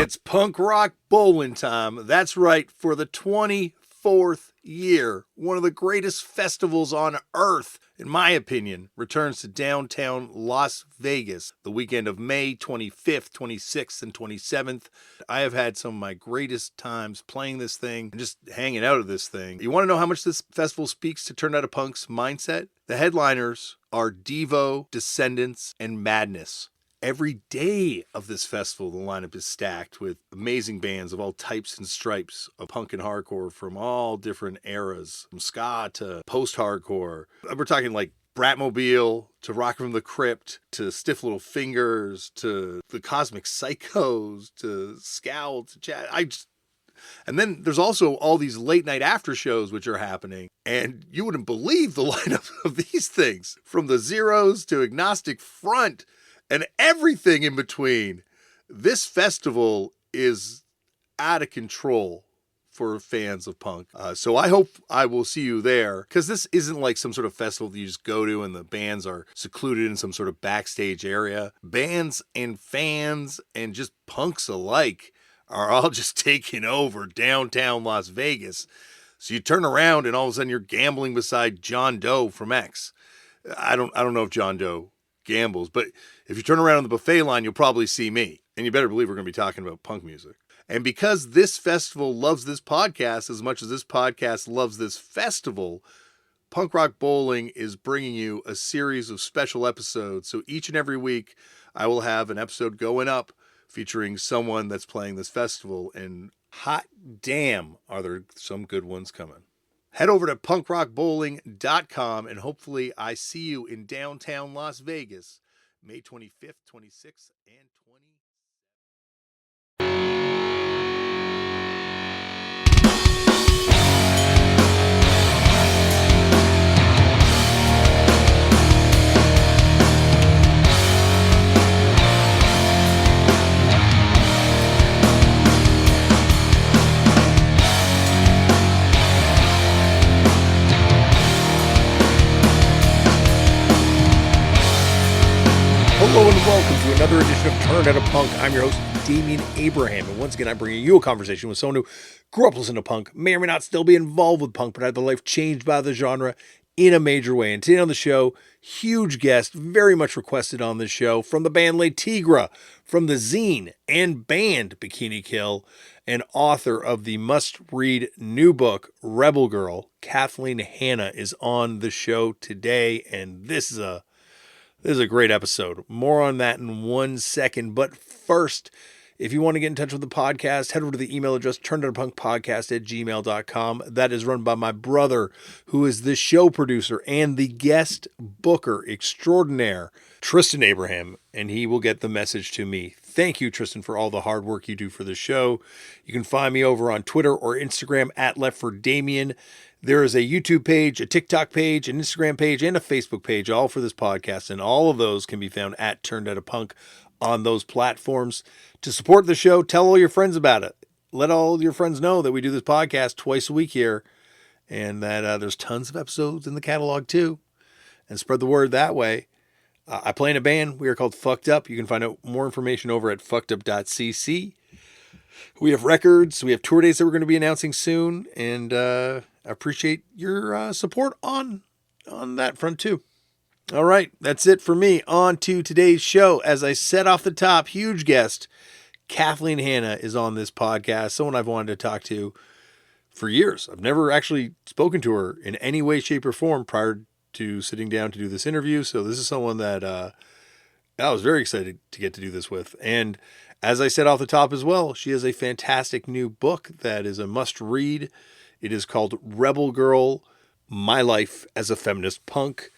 It's punk rock bowling time. That's right, for the 24th year, one of the greatest festivals on earth, in my opinion, returns to downtown Las Vegas the weekend of May 25th, 26th, and 27th. I have had some of my greatest times playing this thing and just hanging out at this thing. You want to know how much this festival speaks to Turned Out a Punk's mindset? The headliners are Devo, Descendants, and Madness. Every day of this festival, the lineup is stacked with amazing bands of all types and stripes of punk and hardcore from all different eras, from ska to post-hardcore. We're talking like Bratmobile to Rock from the Crypt to Stiff Little Fingers to the Cosmic Psychos to Scowl to Chad. And then there's also all these late night after shows which are happening. And you wouldn't believe the lineup of these things, from the Zeros to Agnostic Front and everything in between. This festival is out of control for fans of punk. So I hope I will see you there, because this isn't like some sort of festival that you just go to and the bands are secluded in some sort of backstage area. Bands and fans and just punks alike are all just taking over downtown Las Vegas. So you turn around and all of a sudden you're gambling beside John Doe from X. I don't know if John Doe gambles, but if you turn around on the buffet line, you'll probably see me. And you better believe we're going to be talking about punk music. And because this festival loves this podcast as much as this podcast loves this festival, Punk Rock Bowling is bringing you a series of special episodes. So each and every week, I will have an episode going up featuring someone that's playing this festival. And hot damn, are there some good ones coming. Head over to punkrockbowling.com and hopefully I see you in downtown Las Vegas, May 25th, 26th, and 27th. Hello and welcome to another edition of Turned Out a Punk. I'm your host, Damian Abraham, and once again I'm bringing you a conversation with someone who grew up listening to punk, may or may not still be involved with punk, but had their life changed by the genre in a major way. And today on the show, huge guest, very much requested on this show, from the band Tigre, from the zine and band Bikini Kill, and author of the must-read new book, Rebel Girl, Kathleen Hanna, is on the show today, and this is a great episode. More on that in 1 second. But first, if you want to get in touch with the podcast, head over to the email address, turnedoutapunkpodcast@gmail.com. That is run by my brother, who is the show producer and the guest booker extraordinaire, Tristan Abraham, and he will get the message to me. Thank you, Tristan, for all the hard work you do for the show. You can find me over on Twitter or Instagram at @LeftForDamian. There is a YouTube page, a TikTok page, an Instagram page, and a Facebook page, all for this podcast. And all of those can be found at Turned Out a Punk on those platforms. To support the show, tell all your friends about it. Let all your friends know that we do this podcast twice a week here, and that there's tons of episodes in the catalog too. And spread the word that way. I play in a band. We are called Fucked Up. You can find out more information over at fuckedup.cc. We have records. We have tour dates that we're going to be announcing soon. And I appreciate your support on that front too. All right, that's it for me. On to today's show. As I said off the top, huge guest, Kathleen Hanna, is on this podcast. Someone I've wanted to talk to for years. I've never actually spoken to her in any way, shape, or form prior to sitting down to do this interview. So this is someone that I was very excited to get to do this with. And as I said off the top as well, she has a fantastic new book that is a must-read. It is called Rebel Girl, My Life as a Feminist Punk.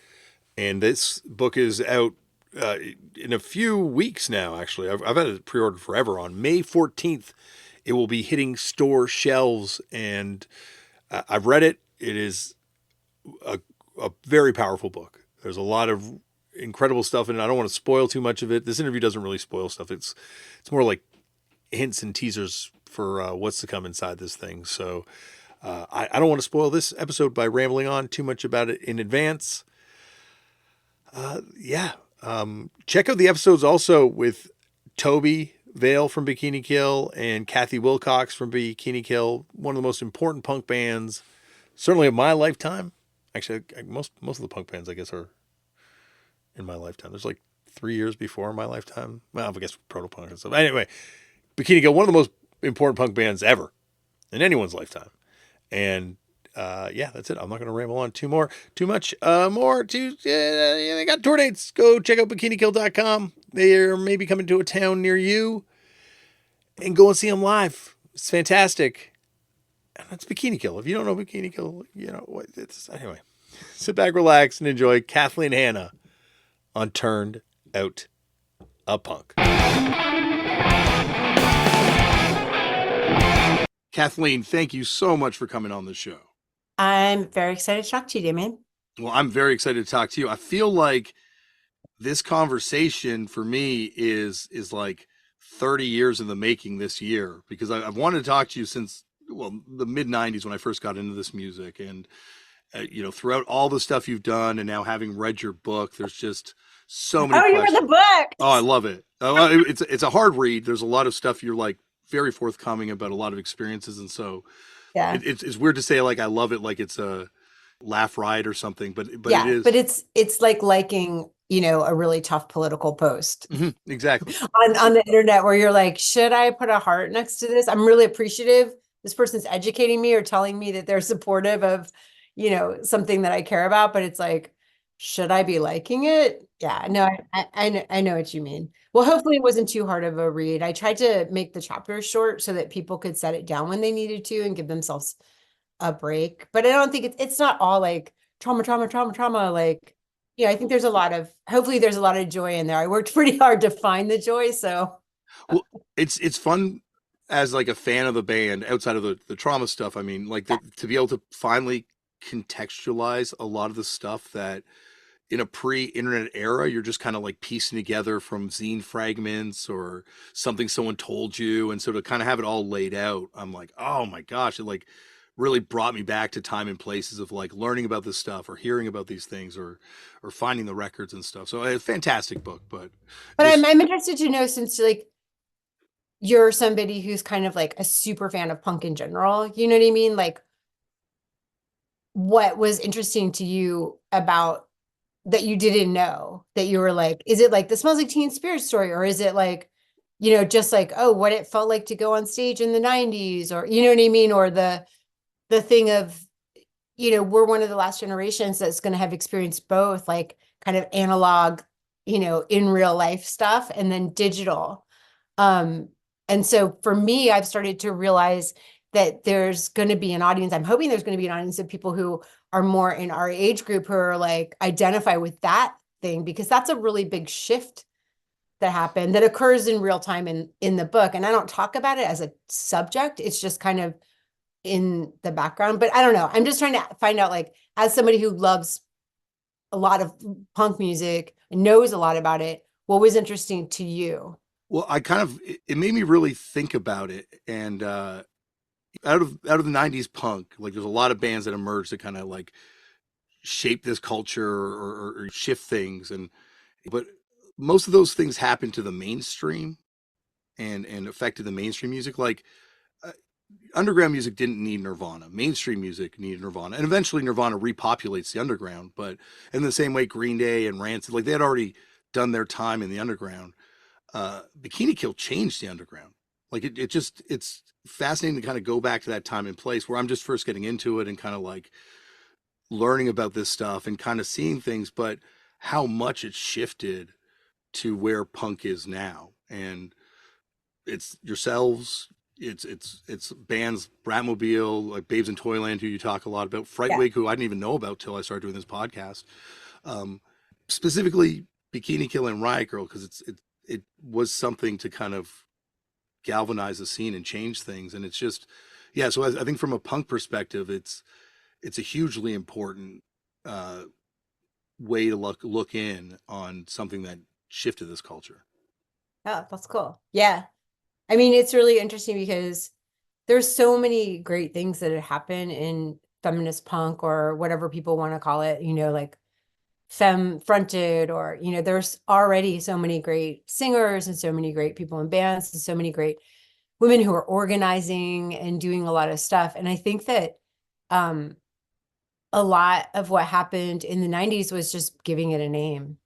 And this book is out in a few weeks now, actually. I've had it pre-ordered forever. On May 14th, it will be hitting store shelves. And I've read it. It is a very powerful book. There's a lot of incredible stuff in it. I don't want to spoil too much of it. This interview doesn't really spoil stuff. It's more like hints and teasers for what's to come inside this thing. So I don't want to spoil this episode by rambling on too much about it in advance. Check out the episodes also with Toby Vale from Bikini Kill and Kathy Wilcox from Bikini Kill, one of the most important punk bands, certainly of my lifetime. Actually, most of the punk bands, I guess, are in my lifetime. There's like 3 years before my lifetime. Well, I guess proto-punk and stuff. Anyway, Bikini Kill, one of the most important punk bands ever in anyone's lifetime. And yeah, that's it. I'm not going to ramble on too much more. They got tour dates. Go check out bikinikill.com. They're maybe coming to a town near you, and go and see them live. It's fantastic. And that's Bikini Kill. If you don't know Bikini Kill, you know what it's anyway. Sit back, relax, and enjoy Kathleen Hanna on Turned Out a Punk. Kathleen, thank you so much for coming on the show. I'm very excited to talk to you, Damian. Well, I'm very excited to talk to you. I feel like this conversation for me is like 30 years in the making this year, because I've wanted to talk to you since, well, the mid 90s when I first got into this music. And, throughout all the stuff you've done and now having read your book, there's just so many questions. You read the book. Oh, I love it. It's a hard read. There's a lot of stuff you're like very forthcoming about, a lot of experiences. And so yeah, it's weird to say like I love it like it's a laugh riot or something, but yeah, it is. But it's like liking, a really tough political post. Mm-hmm, exactly. on the internet, where you're like, should I put a heart next to this? I'm really appreciative this person's educating me or telling me that they're supportive of, something that I care about, but it's like, should I be liking it? Yeah, no, I know what you mean. Well, hopefully it wasn't too hard of a read. I tried to make the chapters short so that people could set it down when they needed to and give themselves a break. But I don't think it's not all like trauma. Like, I think hopefully there's a lot of joy in there. I worked pretty hard to find the joy. So well, it's fun as like a fan of the band outside of the trauma stuff. I mean, like to be able to finally contextualize a lot of the stuff that in a pre-internet era you're just kind of like piecing together from zine fragments or something someone told you, and so to kind of have it all laid out, I'm like, oh my gosh, it like really brought me back to time and places of like learning about this stuff or hearing about these things or finding the records and stuff. So a fantastic book. But I'm interested to know, since like you're somebody who's kind of like a super fan of punk in general, you know what I mean? Like, what was interesting to you about that you didn't know, that you were like, is it like the Smells Like Teen Spirit story? Or is it like, just like, oh, what it felt like to go on stage in the 90s, or, you know what I mean? Or the thing of, we're one of the last generations that's going to have experienced both, like kind of analog, in real life stuff, and then digital. And so for me, I've started to realize that there's going to be an audience. I'm hoping there's going to be an audience of people who are more in our age group, who are like identify with that thing, because that's a really big shift that happened, that occurs in real time in the book. And I don't talk about it as a subject. It's just kind of in the background, but I don't know. I'm just trying to find out, like, as somebody who loves a lot of punk music and knows a lot about it, what was interesting to you? Well, it made me really think about it. And out of the 90s punk, like there's a lot of bands that emerged that kind of like shape this culture or shift things, but most of those things happened to the mainstream and affected the mainstream music. Like underground music didn't need Nirvana. Mainstream music needed Nirvana, and eventually Nirvana repopulates the underground. But in the same way, Green Day and Rancid, like they had already done their time in the underground. Bikini Kill changed the underground. Like it's fascinating to kind of go back to that time and place where I'm just first getting into it and kind of like learning about this stuff and kind of seeing things, but how much it shifted to where punk is now. And it's yourselves, it's bands, Bratmobile, like Babes in Toyland, who you talk a lot about, Frightwig, who I didn't even know about till I started doing this podcast. Specifically Bikini Kill and Riot Girl, because it was something to kind of galvanize the scene and change things. And it's just, yeah. So I think from a punk perspective, it's a hugely important way to look in on something that shifted this culture. Oh, that's cool. Yeah. I mean, it's really interesting because there's so many great things that have happened in feminist punk, or whatever people want to call it, like femme fronted, or, you know, there's already so many great singers and so many great people in bands and so many great women who are organizing and doing a lot of stuff. And I think that um, a lot of what happened in the 90s was just giving it a name.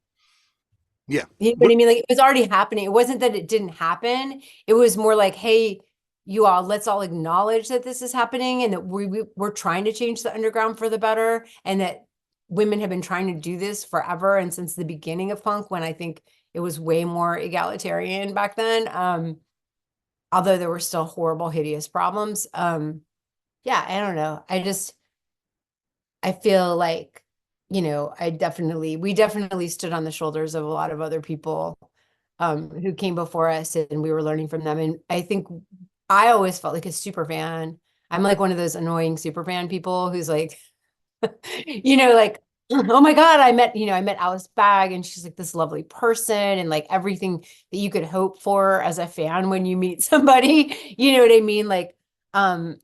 Yeah. You know what What I mean? Like, it was already happening. It wasn't that it didn't happen. It was more like, hey, you all, let's all acknowledge that this is happening and that we're trying to change the underground for the better, and that women have been trying to do this forever and since the beginning of punk, when I think it was way more egalitarian back then. Although there were still horrible, hideous problems. Yeah, I don't know. I feel like, you know, we definitely stood on the shoulders of a lot of other people who came before us, and we were learning from them. And I think I always felt like a super fan. I'm like one of those annoying super fan people who's like, you know, like, oh my God, I met Alice Bag, and she's like this lovely person, and like everything that you could hope for as a fan when you meet somebody, you know what I mean? Like, um,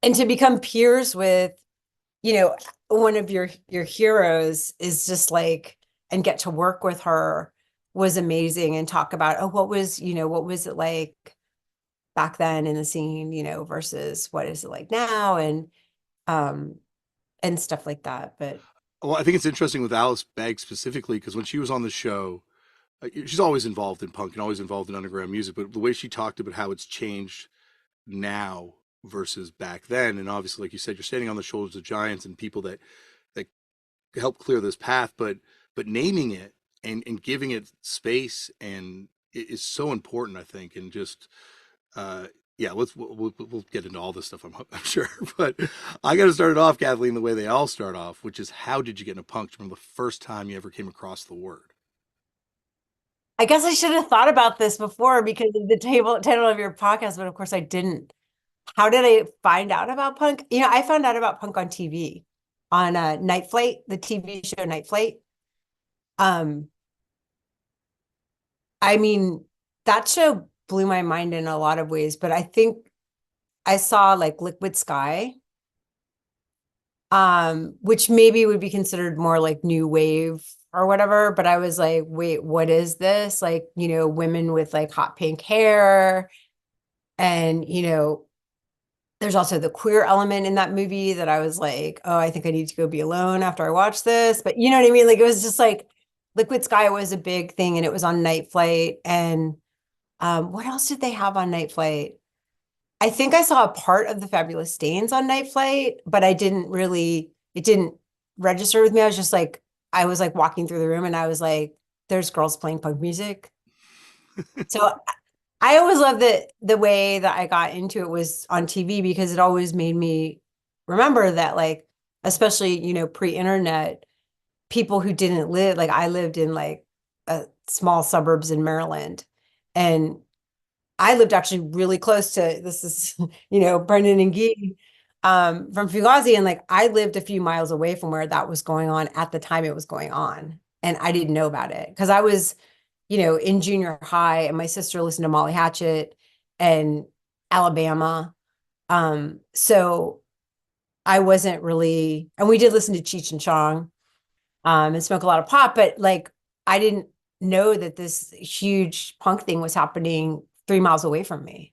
and to become peers with, you know, one of your heroes is just like, and get to work with her was amazing, and talk about, oh, what was it like back then in the scene, you know, versus what is it like now, um and stuff like that. But Well, I think it's interesting with Alice Begg specifically because when she was on the show, she's always involved in punk and always involved in underground music. But the way she talked about how it's changed now versus back then, and obviously, like you said, you're standing on the shoulders of giants and people that help clear this path. But naming it and giving it space and it is so important, I think. And just uh, yeah, we'll get into all this stuff. I'm sure, but I got to start it off, Kathleen, the way they all start off, which is how did you get into punk? From the first time you ever came across the word? I guess I should have thought about this before because of the title of your podcast, but of course I didn't. How did I find out about punk? You know, I found out about punk on TV, on Night Flight, the TV show Night Flight. Um, I mean, that show blew my mind in a lot of ways, but I think I saw like Liquid Sky, which maybe would be considered more like new wave or whatever, but I was like, wait, what is this? Like, you know, women with like hot pink hair, and, you know, there's also the queer element in that movie that I was like, oh, I think I need to go be alone after I watch this. But you know what I mean? Like, it was just like Liquid Sky was a big thing, and it was on Night Flight. And what else did they have on Night Flight? I think I saw a part of the Fabulous Stains on Night Flight, but it didn't register with me. I was like walking through the room, and I was like, there's girls playing punk music. So I always loved that the way that I got into it was on TV, because it always made me remember that, like, especially, you know, pre-internet, people who didn't live, like, I lived in like small suburbs in Maryland, and I lived actually really close to, this is, you know, Brendan and Guy from Fugazi. And like, I lived a few miles away from where that was going on at the time it was going on. And I didn't know about it because I was, you know, in junior high, and my sister listened to Molly Hatchet and Alabama. So I wasn't really, and we did listen to Cheech and Chong, and smoke a lot of pot, but like, I didn't know that this huge punk thing was happening 3 miles away from me.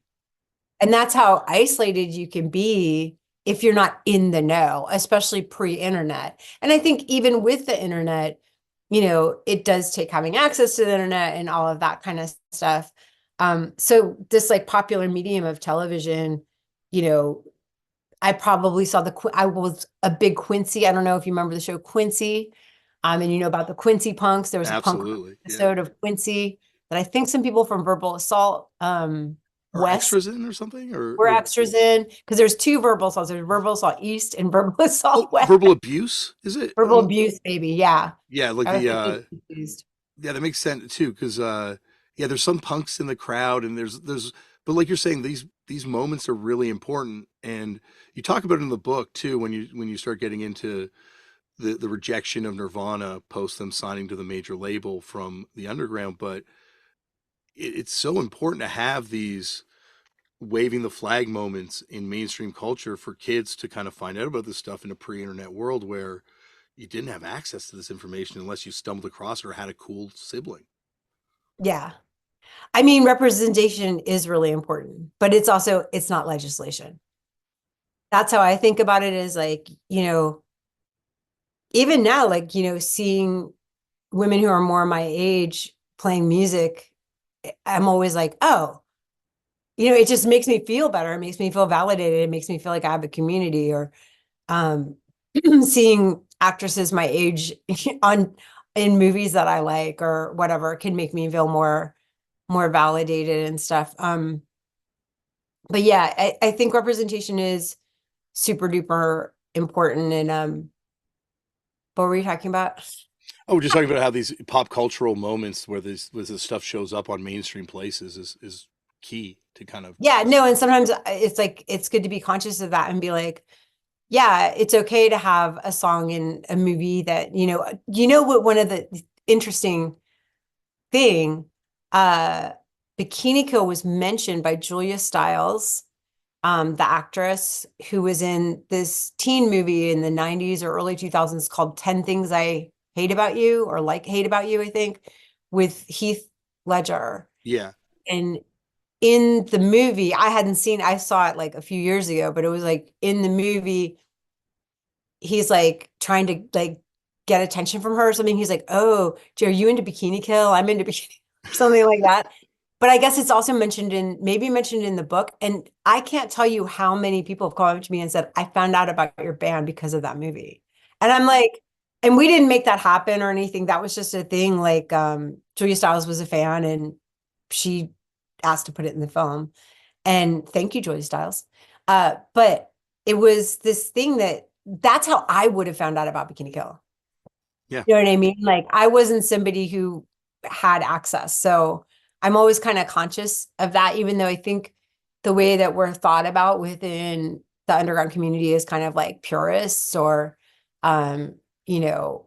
And that's how isolated you can be if you're not in the know, especially pre-internet. And I think even with the internet, you know, it does take having access to the internet and all of that kind of stuff. So this like popular medium of television, you know, I probably saw I was a big Quincy. I don't know if you remember the show Quincy. And you know about the Quincy punks. There was a punk Absolutely, yeah. episode of Quincy that I think some people from Verbal Assault Or West extras in or something, were or extras in, because there's two Verbal Assaults. There's Verbal Assault East and Verbal oh, Assault West. verbal abuse is it? Verbal abuse, baby. Yeah. Yeah, like I was the getting confused. yeah, that makes sense too, because yeah, there's some punks in the crowd, and but like you're saying, these moments are really important, and you talk about it in the book too when you start getting into the rejection of Nirvana post them signing to the major label from the underground, but it's so important to have these waving the flag moments in mainstream culture for kids to kind of find out about this stuff in a pre-internet world where you didn't have access to this information unless you stumbled across or had a cool sibling. Yeah. I mean, representation is really important, but it's also, it's not legislation. That's how I think about it is like, even now, like, seeing women who are more my age playing music, I'm always like, oh, it just makes me feel better. It makes me feel validated. It makes me feel like I have a community or um seeing actresses my age on in movies that I like or whatever can make me feel more validated and stuff. But yeah, I think representation is super duper important. And what were you talking about? Oh, we're just talking about how these pop cultural moments where this stuff shows up on mainstream places is key to kind of Yeah, no, and sometimes it's like it's good to be conscious of that and be like, yeah, it's okay to have a song in a movie that, what one of the interesting thing, uh, Bikini Kill was mentioned by Julia Stiles, the actress who was in this teen movie in the 90s or early 2000s called 10 Things I Hate About You or Like Hate About You, I think, with Heath Ledger. yeah. And in the movie, I saw it like a few years ago, but it was like in the movie, he's like trying to like get attention from her or something. He's like, "Oh, are you into Bikini Kill? I'm into Bikini," or something like that. But I guess it's also maybe mentioned in the book. And I can't tell you how many people have come up to me and said, "I found out about your band because of that movie." And I'm like, and we didn't make that happen or anything. That was just a thing. Like, Julia Stiles was a fan and she asked to put it in the film. And thank you, Joy Styles. But it was this thing that's how I would have found out about Bikini Kill. Yeah. You know what I mean? Like I wasn't somebody who had access. So I'm always kind of conscious of that, even though I think the way that we're thought about within the underground community is kind of like purists or um, you know,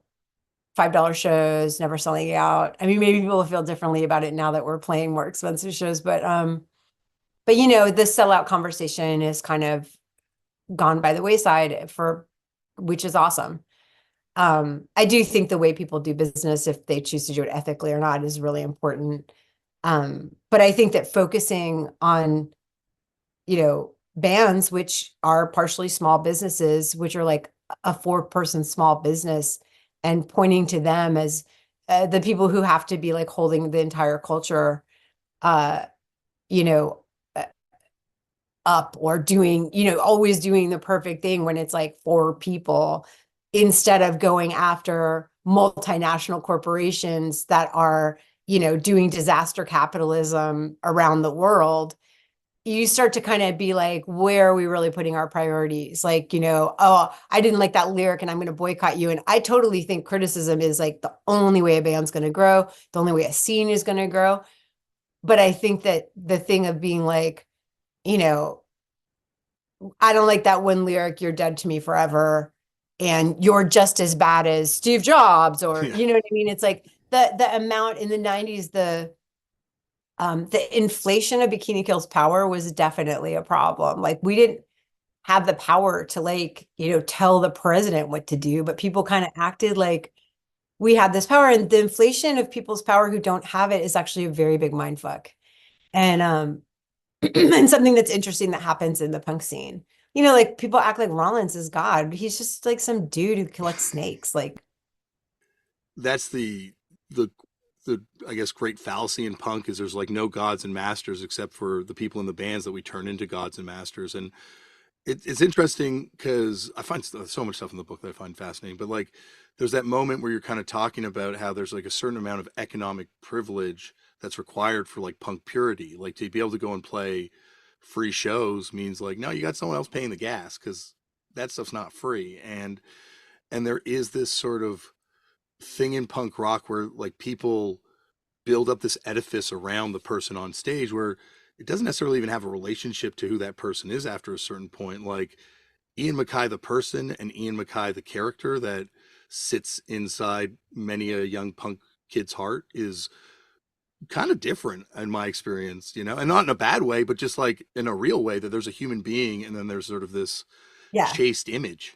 $5 shows, never selling out. I mean, maybe people feel differently about it now that we're playing more expensive shows, but the sellout conversation is kind of gone by the wayside which is awesome. I do think the way people do business, if they choose to do it ethically or not, is really important. But I think that focusing on, bands, which are partially small businesses, which are like a 4-person small business, and pointing to them as the people who have to be like holding the entire culture, uh, you know, up or doing, always doing the perfect thing when it's like 4 people instead of going after multinational corporations that are, doing disaster capitalism around the world. You start to kind of be like, where are we really putting our priorities? Like, oh, I didn't like that lyric and I'm going to boycott you. And I totally think criticism is like the only way a band's going to grow, the only way a scene is going to grow. But I think that the thing of being like, you know, I don't like that one lyric, you're dead to me forever, and you're just as bad as Steve Jobs, or Yeah. you know what I mean? It's like the amount in the 90s, the inflation of Bikini Kill's power was definitely a problem. Like we didn't have the power to like, tell the president what to do, but people kind of acted like we had this power. And the inflation of people's power who don't have it is actually a very big mind fuck. And and something that's interesting that happens in the punk scene. Like people act like Rollins is God. He's just like some dude who collects snakes. Like, That's the the I guess great fallacy in punk is there's like no gods and masters except for the people in the bands that we turn into gods and masters. And it's interesting because I find so much stuff in the book that I find fascinating. But like, there's that moment where you're kind of talking about how there's like a certain amount of economic privilege that's required for like punk purity. Like to be able to go and play free shows means like, no, you got someone else paying the gas because that stuff's not free. And there is this sort of thing in punk rock where like people build up this edifice around the person on stage where it doesn't necessarily even have a relationship to who that person is after a certain point. Like Ian MacKaye, the person, and Ian MacKaye, the character that sits inside many a young punk kid's heart is kind of different in my experience, and not in a bad way, but just like in a real way that there's a human being and then there's sort of this yeah. chaste image.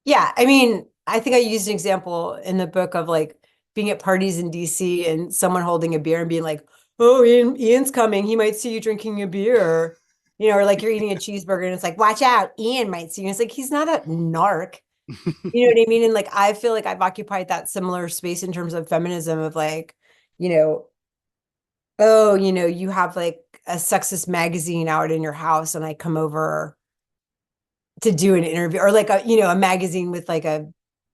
Yeah, I mean, I think I used an example in the book of like being at parties in DC and someone holding a beer and being like, "Oh, Ian's coming. He might see you drinking a beer." Or like you're eating a cheeseburger and it's like, "Watch out, Ian might see you." And it's like he's not a narc. You know what I mean? And like I feel like I've occupied that similar space in terms of feminism of like, you know, oh, you have like a sexist magazine out in your house and I come over to do an interview or like a magazine with like a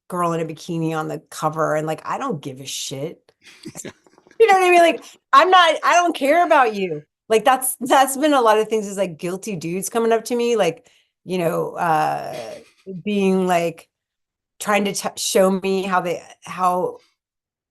girl in a bikini on the cover and like I don't give a shit. You know what I mean? Like I don't care about you. Like that's been a lot of things is like guilty dudes coming up to me like, you know, being like trying to show me how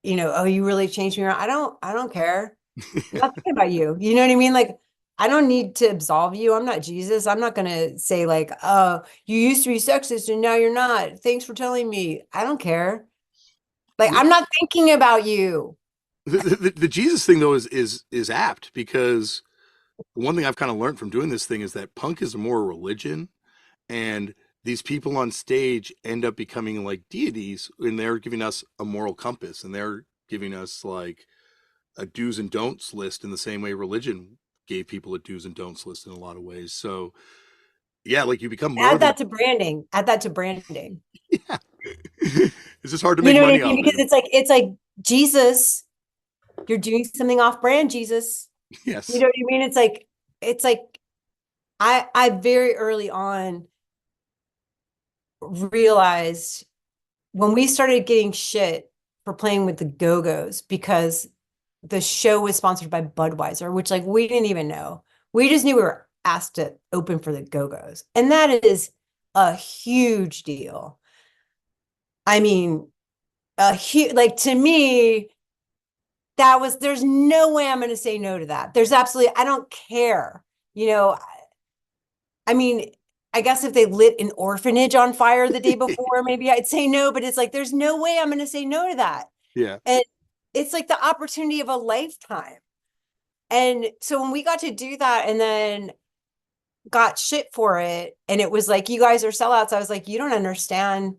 oh, you really changed me around. I don't care. I'm not thinking about you. You know what I mean? Like, I don't need to absolve you. I'm not Jesus. I'm not gonna say like, oh, you used to be sexist and now you're not. Thanks for telling me. I don't care. Like, Well, I'm not thinking about you. the Jesus thing though is apt because one thing I've kind of learned from doing this thing is that punk is more a religion, and these people on stage end up becoming like deities, and they're giving us a moral compass, and they're giving us like a do's and don'ts list in the same way religion gave people a do's and don'ts list in a lot of ways. So yeah, like you become more Add than that to branding. Add that to branding. yeah. It's just hard to You make know what I money mean? off Because it. it's like Jesus, you're doing something off brand, Jesus. You Yes. know what I mean? It's like I very early on realized when we started getting shit for playing with the Go-Go's because the show was sponsored by Budweiser, which like we didn't even know. We just knew we were asked to open for the Go-Go's. And that is a huge deal. I mean, a huge like to me, there's no way I'm going to say no to that. There's absolutely I don't care. You know, I mean, I guess if they lit an orphanage on fire the day before, maybe I'd say no, but it's like there's no way I'm going to say no to that. Yeah. And it's like the opportunity of a lifetime. And so when we got to do that and then got shit for it, and it was like, you guys are sellouts, I was like, you don't understand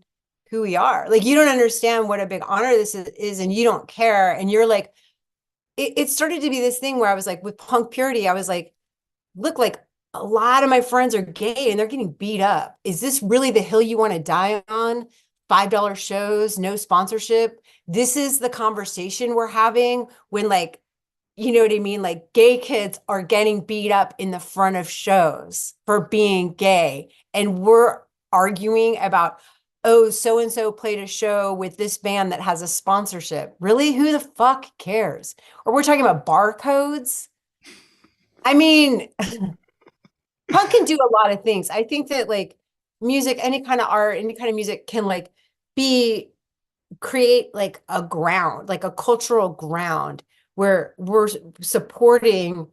who we are. Like, you don't understand what a big honor this is and you don't care. And you're like, it started to be this thing where I was like, with punk purity, I was like, look, like a lot of my friends are gay and they're getting beat up. Is this really the hill you want to die on? $5 shows, no sponsorship. This is the conversation we're having when like, you know what I mean? Like gay kids are getting beat up in the front of shows for being gay. And we're arguing about, oh, so and so played a show with this band that has a sponsorship. Really? Who the fuck cares? Or we're talking about barcodes. I mean, punk can do a lot of things. I think that like music, any kind of art, any kind of music can like be create like a ground, like a cultural ground where we're supporting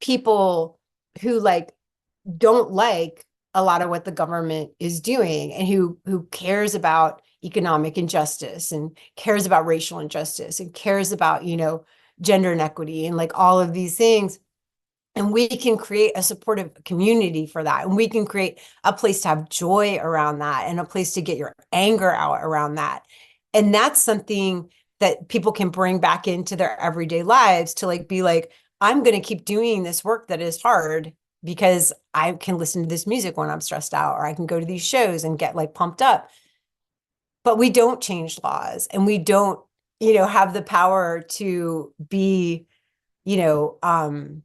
people who like don't like a lot of what the government is doing and who cares about economic injustice and cares about racial injustice and cares about, gender inequity and like all of these things. And we can create a supportive community for that. And we can create a place to have joy around that and a place to get your anger out around that. And that's something that people can bring back into their everyday lives to like be like, I'm going to keep doing this work that is hard because I can listen to this music when I'm stressed out, or I can go to these shows and get like pumped up. But we don't change laws and we don't, have the power to be, you know, um,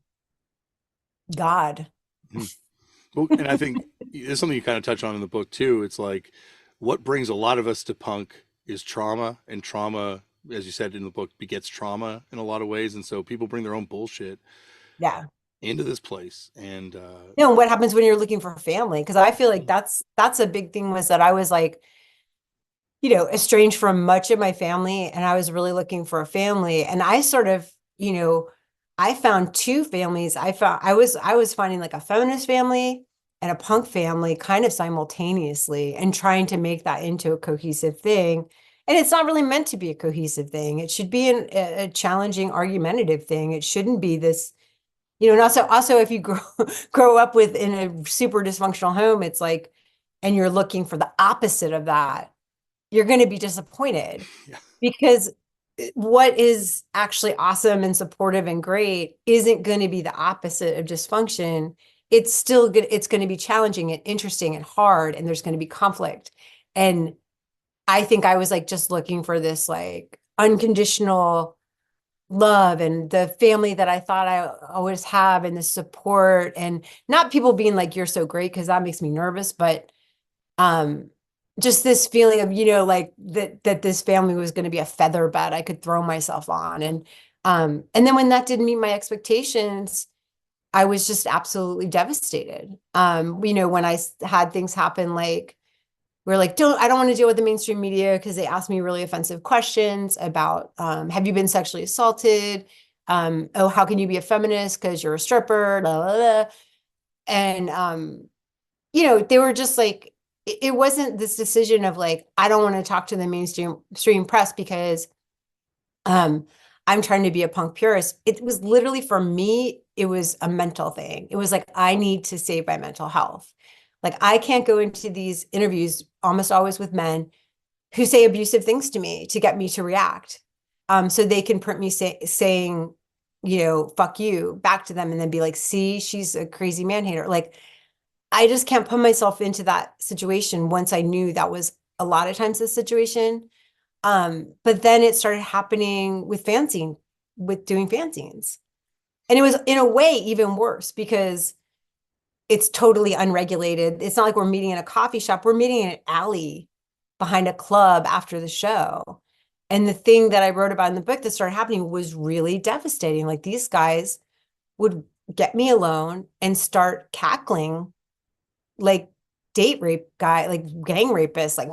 God. Mhm. Well, and I think there's something you kind of touch on in the book too. It's like what brings a lot of us to punk is trauma, and trauma, as you said in the book, begets trauma in a lot of ways. And so people bring their own bullshit Yeah. into this place. And And what happens when you're looking for family? Because I feel like that's a big thing was that I was like, estranged from much of my family, and I was really looking for a family. And I sort of, I found two families. I was finding like a feminist family and a punk family kind of simultaneously and trying to make that into a cohesive thing. And it's not really meant to be a cohesive thing. It should be a challenging, argumentative thing. It shouldn't be this, and also if you grow up in a super dysfunctional home, it's like and you're looking for the opposite of that, you're going to be disappointed Yeah. because what is actually awesome and supportive and great isn't going to be the opposite of dysfunction. It's still good. It's going to be challenging and interesting and hard, and there's going to be conflict. And I think I was like just looking for this like unconditional love and the family that I thought I always have and the support and not people being like, you're so great, because that makes me nervous, but um just this feeling of, like that this family was going to be a feather bed I could throw myself on. And then when that didn't meet my expectations, I was just absolutely devastated. When had things happen, like we're like, I don't want to deal with the mainstream media because they asked me really offensive questions about, have you been sexually assaulted? Oh, how can you be a feminist because you're a stripper? Blah, blah, blah. And they were just like, it wasn't this decision of like, I don't want to talk to the mainstream press because um, I'm trying to be a punk purist. It was literally, for me, it was a mental thing. It was like, I need to save my mental health. Like, I can't go into these interviews almost always with men who say abusive things to me to get me to react. So they can print me saying, fuck you back to them and then be like, see, she's a crazy man hater. Like, I just can't put myself into that situation once I knew that was a lot of times the situation. But then it started happening with doing fanzines. And it was in a way even worse because it's totally unregulated. It's not like we're meeting in a coffee shop. We're meeting in an alley behind a club after the show. And the thing that I wrote about in the book that started happening was really devastating. Like, these guys would get me alone and start cackling like date rape guy, like gang rapists, like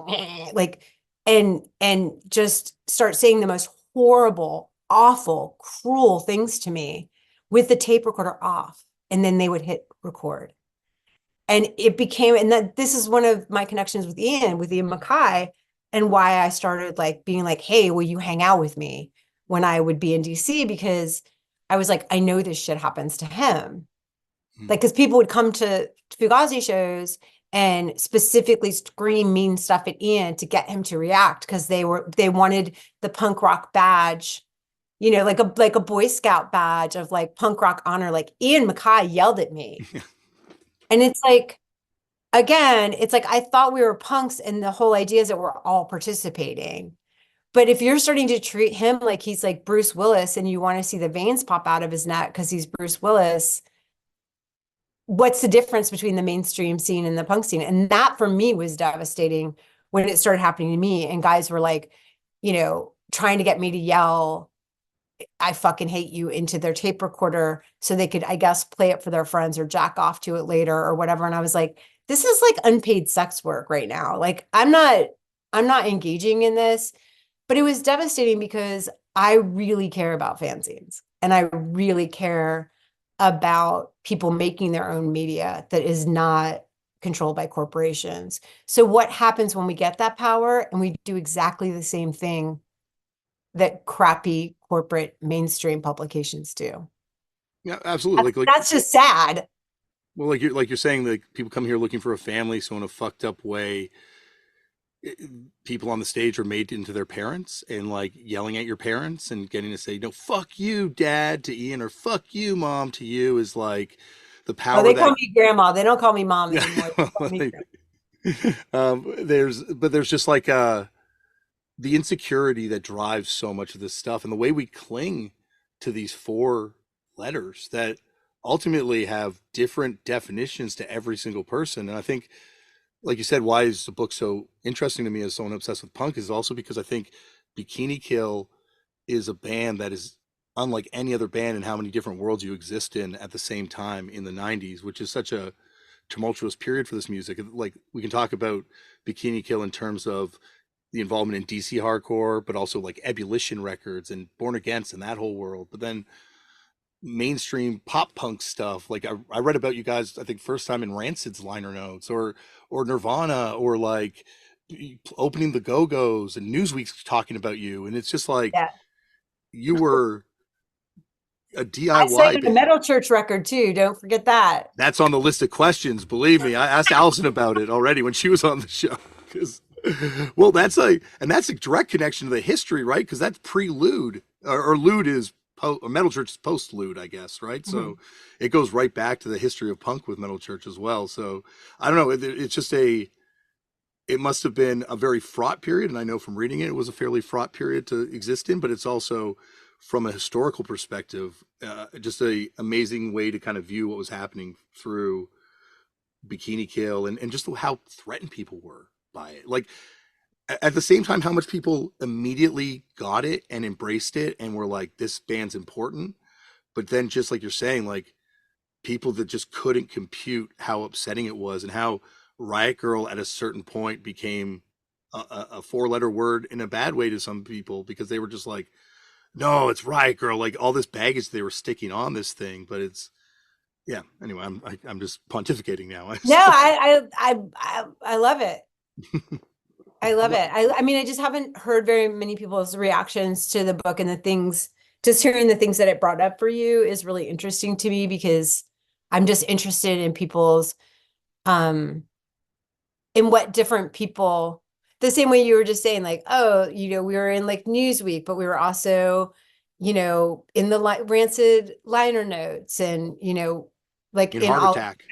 like and just start saying the most horrible, awful, cruel things to me with the tape recorder off. And then they would hit record. And it became, and that this is one of my connections with Ian Mackay, and why I started like being like, hey, will you hang out with me when I would be in DC? Because I was like, I know this shit happens to him. Like, because people would come to Fugazi shows and specifically scream mean stuff at Ian to get him to react because they wanted the punk rock badge, like a Boy Scout badge of like punk rock honor. Like, Ian Mackay yelled at me. And it's like, again, it's like I thought we were punks, and the whole idea is that we're all participating. But if you're starting to treat him like he's like Bruce Willis and you want to see the veins pop out of his neck because he's Bruce Willis, what's the difference between the mainstream scene and the punk scene? And that for me was devastating when it started happening to me. And guys were like, trying to get me to yell, I fucking hate you, into their tape recorder so they could, I guess, play it for their friends or jack off to it later or whatever. And I was like, this is like unpaid sex work right now. Like, I'm not engaging in this. But it was devastating because I really care about fanzines and I really care about people making their own media that is not controlled by corporations. So what happens when we get that power and we do exactly the same thing that crappy corporate mainstream publications do? Yeah, absolutely. That's just sad. Well, like you're saying, like people come here looking for a family, so in a fucked up way, people on the stage are made into their parents and like yelling at your parents and getting to say, no, fuck you, dad, to Ian, or fuck you, mom, to you, is like the Oh, power they call that, me grandma. They don't call me mom yeah. anymore. They call me grandma. There's just like the insecurity that drives so much of this stuff, and the way we cling to these four letters that ultimately have different definitions to every single person. And I think, like you said, why is the book so interesting to me as someone obsessed with punk is also because I think Bikini Kill is a band that is unlike any other band in how many different worlds you exist in at the same time in the 90s, which is such a tumultuous period for this music. Like, we can talk about Bikini Kill in terms of the involvement in DC hardcore, but also like Ebullition Records and Born Against and that whole world. But then mainstream pop punk stuff. Like I read about you guys, I think first time in Rancid's liner notes, or Nirvana, or like opening the Go Go's, and Newsweek's talking about you, and it's just like Yeah. you were a I sang DIY on a band. metal church record too. Don't forget that. That's on the list of questions. Believe me, I asked Allison about it already when she was on the show. Because, well, that's a direct connection to the history, right? Because that's prelude, or lude is or metal church is post lude, I guess, right? So Mhm. it goes right back to the history of punk with metal church as well. So I don't know. It's just it must have been a very fraught period, and I know from reading it, it was a fairly fraught period to exist in. But it's also, from a historical perspective, just a amazing way to kind of view what was happening through Bikini Kill, and just how threatened people were by it. Like at the same time, how much people immediately got it and embraced it and were like, "This band's important." But then, just like you're saying, like people that just couldn't compute how upsetting it was, and how Riot Girl at a certain point became a four-letter word in a bad way to some people, because they were just like, no, it's Riot Girl, like all this baggage they were sticking on this thing. But it's, yeah, anyway, I'm just pontificating now. No, I love it. I love Well, it. I mean, I just haven't heard very many people's reactions to the book, and the things, just hearing the things that it brought up for you is really interesting to me, because I'm just interested in people's, um, in what different people, the same way you were just saying, like, oh, we were in like Newsweek, but we were also, in the Rancid liner notes, and, like in in Heart all. Attack.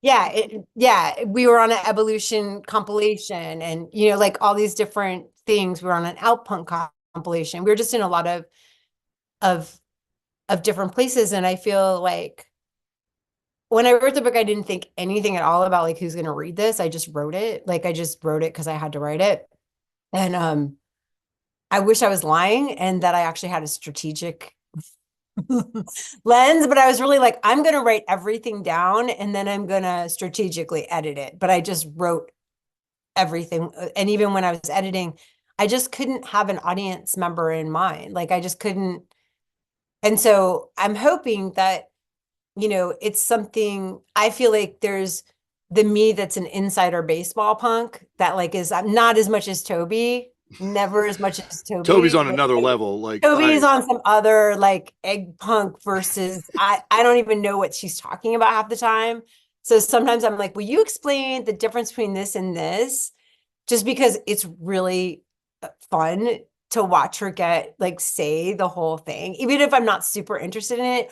Yeah, yeah, we were on an Evolution compilation, and like all these different things. We were on an Out Punk compilation. We were just in a lot of of different places, and I feel like when I wrote the book, I didn't think anything at all about like who's going to read this. I just wrote it. Like I just wrote it because I had to write it. And I wish I was lying and that I actually had a strategic lens, but I was really like, I'm going to write everything down and then I'm going to strategically edit it. But I just wrote everything. And even when I was editing, I just couldn't have an audience member in mind. Like I just couldn't. And so I'm hoping that, it's something. I feel like there's the me that's an insider baseball punk that like is not as much as Toby, never as much as Toby's Toby, on but another like, level. Like Toby's on some other like egg punk versus I don't even know what she's talking about half the time. So sometimes I'm like, will you explain the difference between this and this? Just because it's really fun to watch her get like say the whole thing, even if I'm not super interested in it.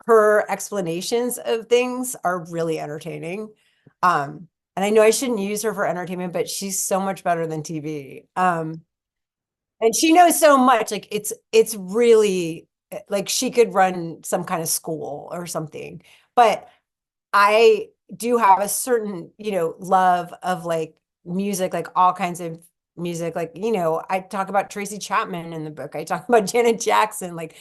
Her explanations of things are really entertaining. And I know I shouldn't use her for entertainment, but she's so much better than TV. And she knows so much. Like it's really like she could run some kind of school or something. But I do have a certain, love of like music, like all kinds of music. Like, I talk about Tracy Chapman in the book. I talk about Janet Jackson. Like,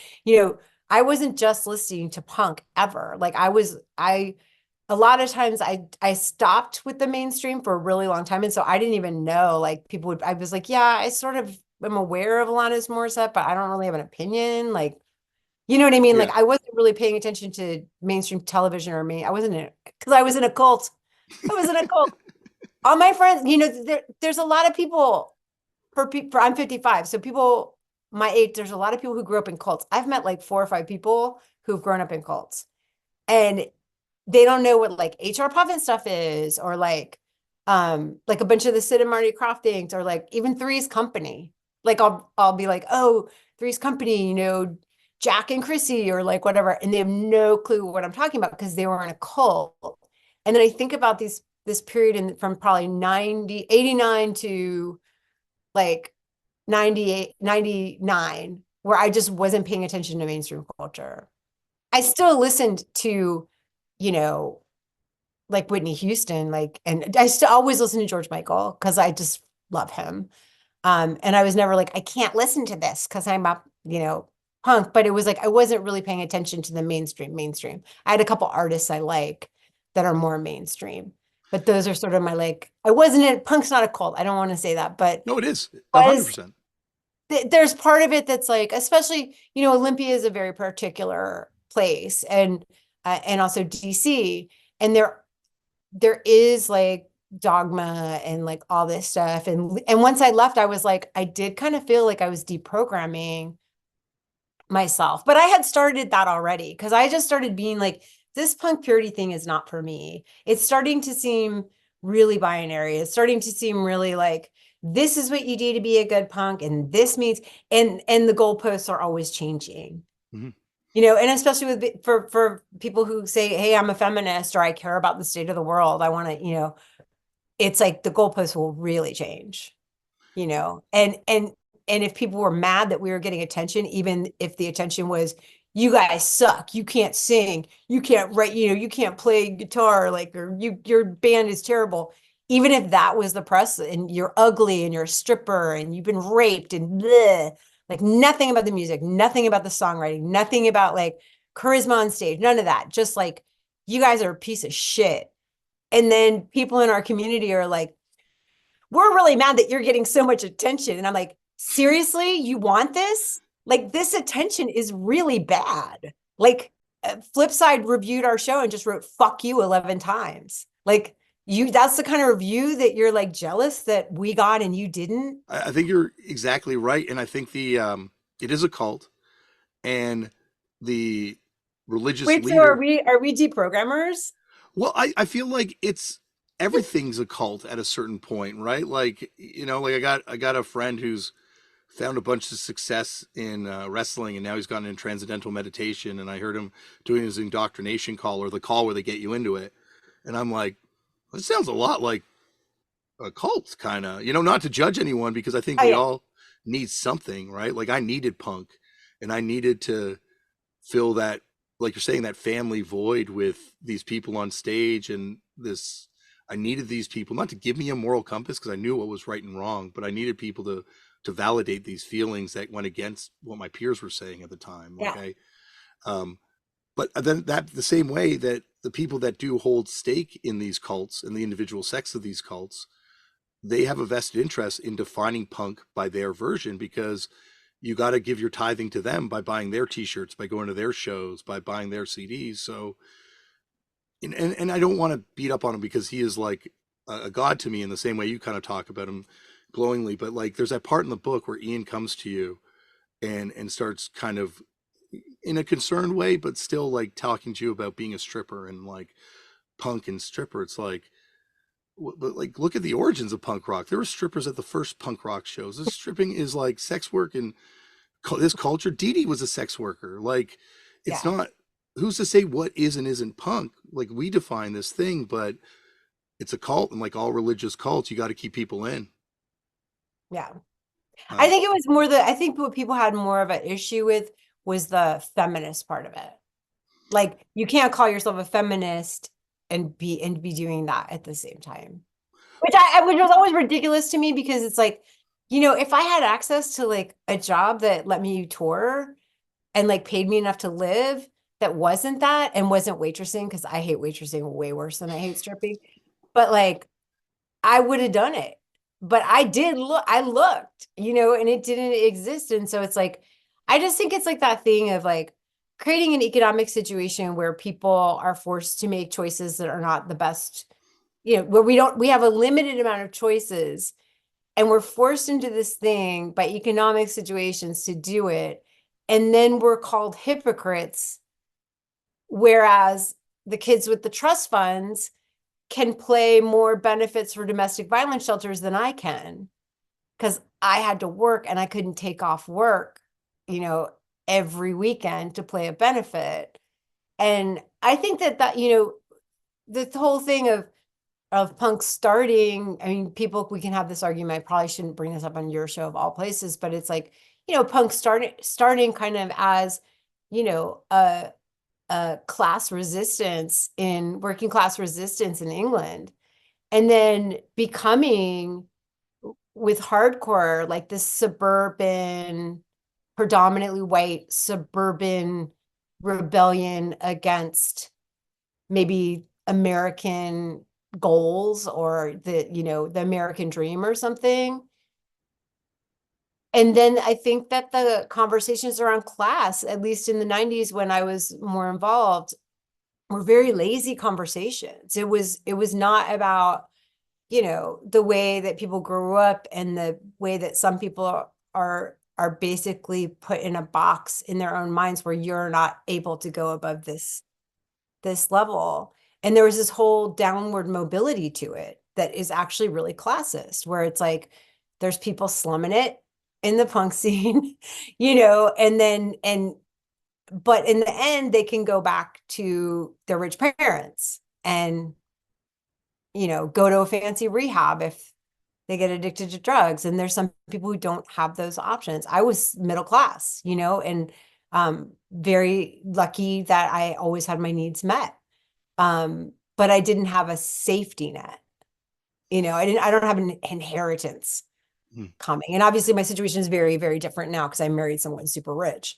I wasn't just listening to punk ever. Like a lot of times I stopped with the mainstream for a really long time. And so I didn't even know, like people would, I was like, yeah, I sort of am aware of Alanis Morissette, but I don't really have an opinion. Like, you know what I mean? Like yeah. I wasn't really paying attention to mainstream television or me. I wasn't in it because I was in a cult. I was in a cult. All my friends, there's a lot of people for people. I'm 55, so people my age. There's a lot of people who grew up in cults. I've met like 4 or 5 people who've grown up in cults, and they don't know what like HR Puffin stuff is, or like a bunch of the Sid and Marty Krofft things, or like even Three's Company. Like I'll be like, oh, Three's Company, Jack and Chrissy, or like whatever, and they have no clue what I'm talking about because they were in a cult. And then I think about this period from probably 89 to like 98, 99, where I just wasn't paying attention to mainstream culture. I still listened to, you know, like Whitney Houston, like, and I still always listen to George Michael because I just love him. And I was never like, I can't listen to this because I'm up, punk, but it was like I wasn't really paying attention to the mainstream. I had a couple artists I like that are more mainstream, but those are sort of my like, I wasn't in punk's not a cult. I don't want to say that, but No, it is was 100%. there's part of it that's like, especially, Olympia is a very particular place, and also DC, and there is like dogma and like all this stuff. And once I left, I was like, I did kind of feel like I was deprogramming myself. But I had started that already because I just started being like, this punk purity thing is not for me. It's starting to seem really binary. It's starting to seem really like, this is what you do to be a good punk, and this means, and the goalposts are always changing. Mhm. You know, and especially with for people who say, hey, I'm a feminist, or I care about the state of the world. I want to, you know, it's like the goalposts will really change, you know, and if people were mad that we were getting attention, even if the attention was, you guys suck, you can't sing, you can't write, you know, you can't play guitar, like, or your band is terrible. Even if that was the press, and you're ugly and you're a stripper and you've been raped and bleh, like nothing about the music, nothing about the songwriting, nothing about like charisma on stage, none of that. Just like, you guys are a piece of shit. And then people in our community are like, we're really mad that you're getting so much attention. And I'm like, seriously, you want this? Like, this attention is really bad. Like, Flipside reviewed our show and just wrote fuck you 11 times. Like, that's the kind of review that you're like jealous that we got and you didn't. I think you're exactly right, and I think it is a cult, and the religious Wait, so are leader. we deprogrammers? Well, I feel like it's everything's a cult at a certain point, right? Like, like I got a friend who's found a bunch of success in wrestling, and now he's gotten in transcendental meditation. And I heard him doing his indoctrination call, or the call where they get you into it, and I'm like, this sounds a lot like a cult, kind of. Not to judge anyone, because I think Oh we yeah. all need something, right? Like I needed punk, and I needed to fill that, like you're saying, that family void with these people on stage, and this. I needed these people not to give me a moral compass, because I knew what was right and wrong, but I needed people to validate these feelings that went against what my peers were saying at the time. Yeah. Okay. Um, but then that the same way that the people that do hold stake in these cults and the individual sects of these cults, they have a vested interest in defining punk by their version, because you got to give your tithing to them by buying their t-shirts, by going to their shows, by buying their CDs. So, and I don't want to beat up on him, because he is like a god to me in the same way you kind of talk about him glowingly. But like, there's that part in the book where Ian comes to you and starts kind of in a concerned way, but still like talking to you about being a stripper and like punk and stripper. It's like, but like, look at the origins of punk rock. There were strippers at the first punk rock shows. This stripping is like sex work, and this culture. Dee Dee was a sex worker. Like, it's Yeah. not. Who's to say what is and isn't punk? Like, we define this thing, but it's a cult, and like all religious cults, you got to keep people in. Yeah. I Um, think it was I think what people had more of an issue with was the feminist part of it. Like, you can't call yourself a feminist and be doing that at the same time. Which was always ridiculous to me, because it's like, if I had access to like a job that let me tour and like paid me enough to live, that wasn't that, and wasn't waitressing, because I hate waitressing way worse than I hate stripping. But like, I would have done it. But I looked, and it didn't exist. And so it's like, I just think it's like that thing of like creating an economic situation where people are forced to make choices that are not the best, where we have a limited amount of choices, and we're forced into this thing by economic situations to do it. And then we're called hypocrites, whereas the kids with the trust funds can play more benefits for domestic violence shelters than I can, because I had to work and I couldn't take off work, you know, every weekend to play a benefit. And I think that, the whole thing of punk starting, I mean, we can have this argument. I probably shouldn't bring this up on your show of all places, but it's like, punk starting kind of as, you know, a class resistance in working class resistance in England, and then becoming with hardcore like this suburban, predominantly white suburban rebellion against maybe American goals, or the American dream or something. And then I think that the conversations around class, at least in the 90s when I was more involved, were very lazy conversations. It was not about, the way that people grew up and the way that some people are are basically put in a box in their own minds where you're not able to go above this level. And there was this whole downward mobility to it that is actually really classist, where it's like there's people slumming it in the punk scene, but in the end, they can go back to their rich parents and, go to a fancy rehab if they get addicted to drugs. And there's some people who don't have those options. I was middle class, and very lucky that I always had my needs met. But I didn't have a safety net. I don't have an inheritance coming. And obviously my situation is very, very different now because I married someone super rich.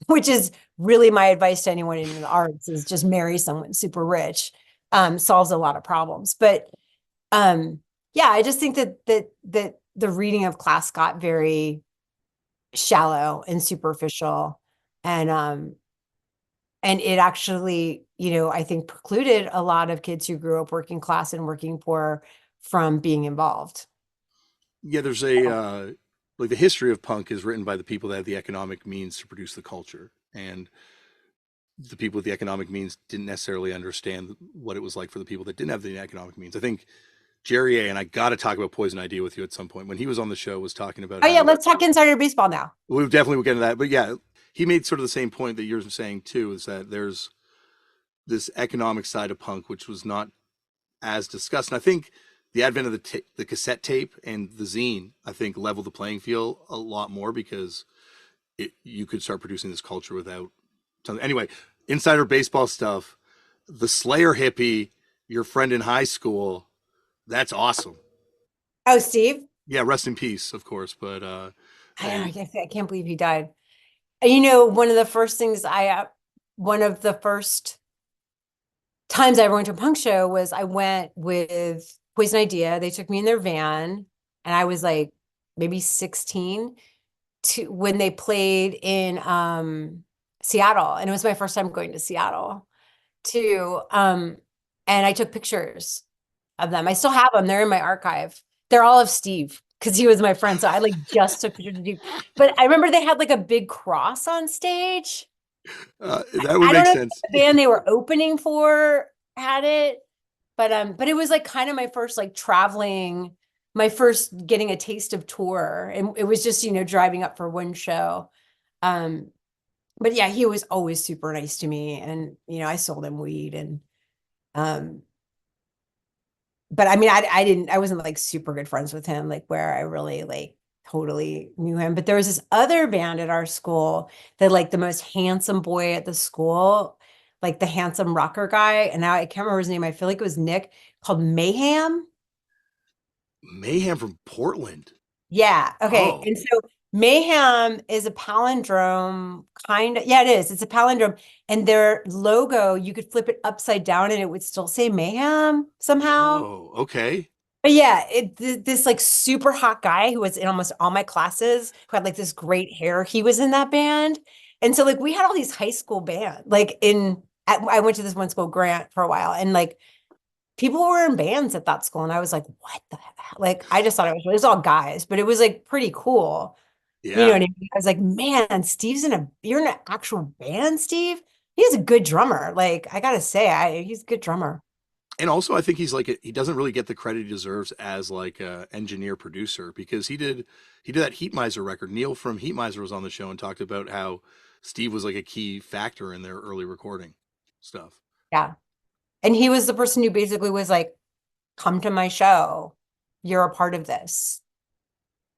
Which is really my advice to anyone in the arts is just marry someone super rich. Solves a lot of problems. But yeah, I just think that the reading of class got very shallow and superficial. And it actually, I think precluded a lot of kids who grew up working class and working poor from being involved. Yeah, there's a like the history of punk is written by the people that have the economic means to produce the culture, and the people with the economic means didn't necessarily understand what it was like for the people that didn't have the economic means. I think Jerry A, and I got to talk about Poison Idea with you at some point, when he was on the show, was talking about Oh yeah, let's talk insider baseball now. We definitely will get into that, but yeah, he made sort of the same point that you're saying too, is that there's this economic side of punk which was not as discussed. And I think the advent of the cassette tape and the zine, I think, leveled the playing field a lot more, because you could start producing this culture without. Anyway, insider baseball stuff. The Slayer hippie, your friend in high school, that's awesome. Oh, Steve? Yeah, rest in peace, of course. But I can't believe he died. One of the first times I ever went to a punk show was I went with Poison Idea. They took me in their van, and I was like maybe 16 when they played in Seattle. And it was my first time going to Seattle too. And I took pictures of them. I still have them. They're in my archive. They're all of Steve because he was my friend. So I just took pictures of Steve. But I remember they had a big cross on stage. That would make sense. The band they were opening for had it, but it was kind of my first traveling, my first getting a taste of tour, and it was just driving up for one show. But yeah, he was always super nice to me, and I sold him weed, and but I mean, I wasn't super good friends with him, where I really totally knew him. But there was this other band at our school that the most handsome boy at the school, the handsome rocker guy. And now I can't remember his name. I feel like it was Nick, called Mayhem. Mayhem from Portland. Yeah. Okay. Oh. And so Mayhem is a palindrome, kind of. Yeah, it is. It's a palindrome. And their logo, you could flip it upside down and it would still say Mayhem somehow. Oh, okay. But yeah, this super hot guy who was in almost all my classes, who had this great hair, he was in that band. And so we had all these high school bands. I went to this one school, Grant, for a while, and people were in bands at that school, and I was like, what the hell? I just thought it was all guys, but it was pretty cool. Yeah. You know what I mean? I was like, man, you're in an actual band, Steve. He's a good drummer. I gotta say, he's a good drummer. And also, I think he's he doesn't really get the credit he deserves as a engineer producer, because he did that Heat Miser record. Neil from Heat Miser was on the show and talked about how Steve was a key factor in their early recording stuff. Yeah. And he was the person who basically was come to my show. You're a part of this.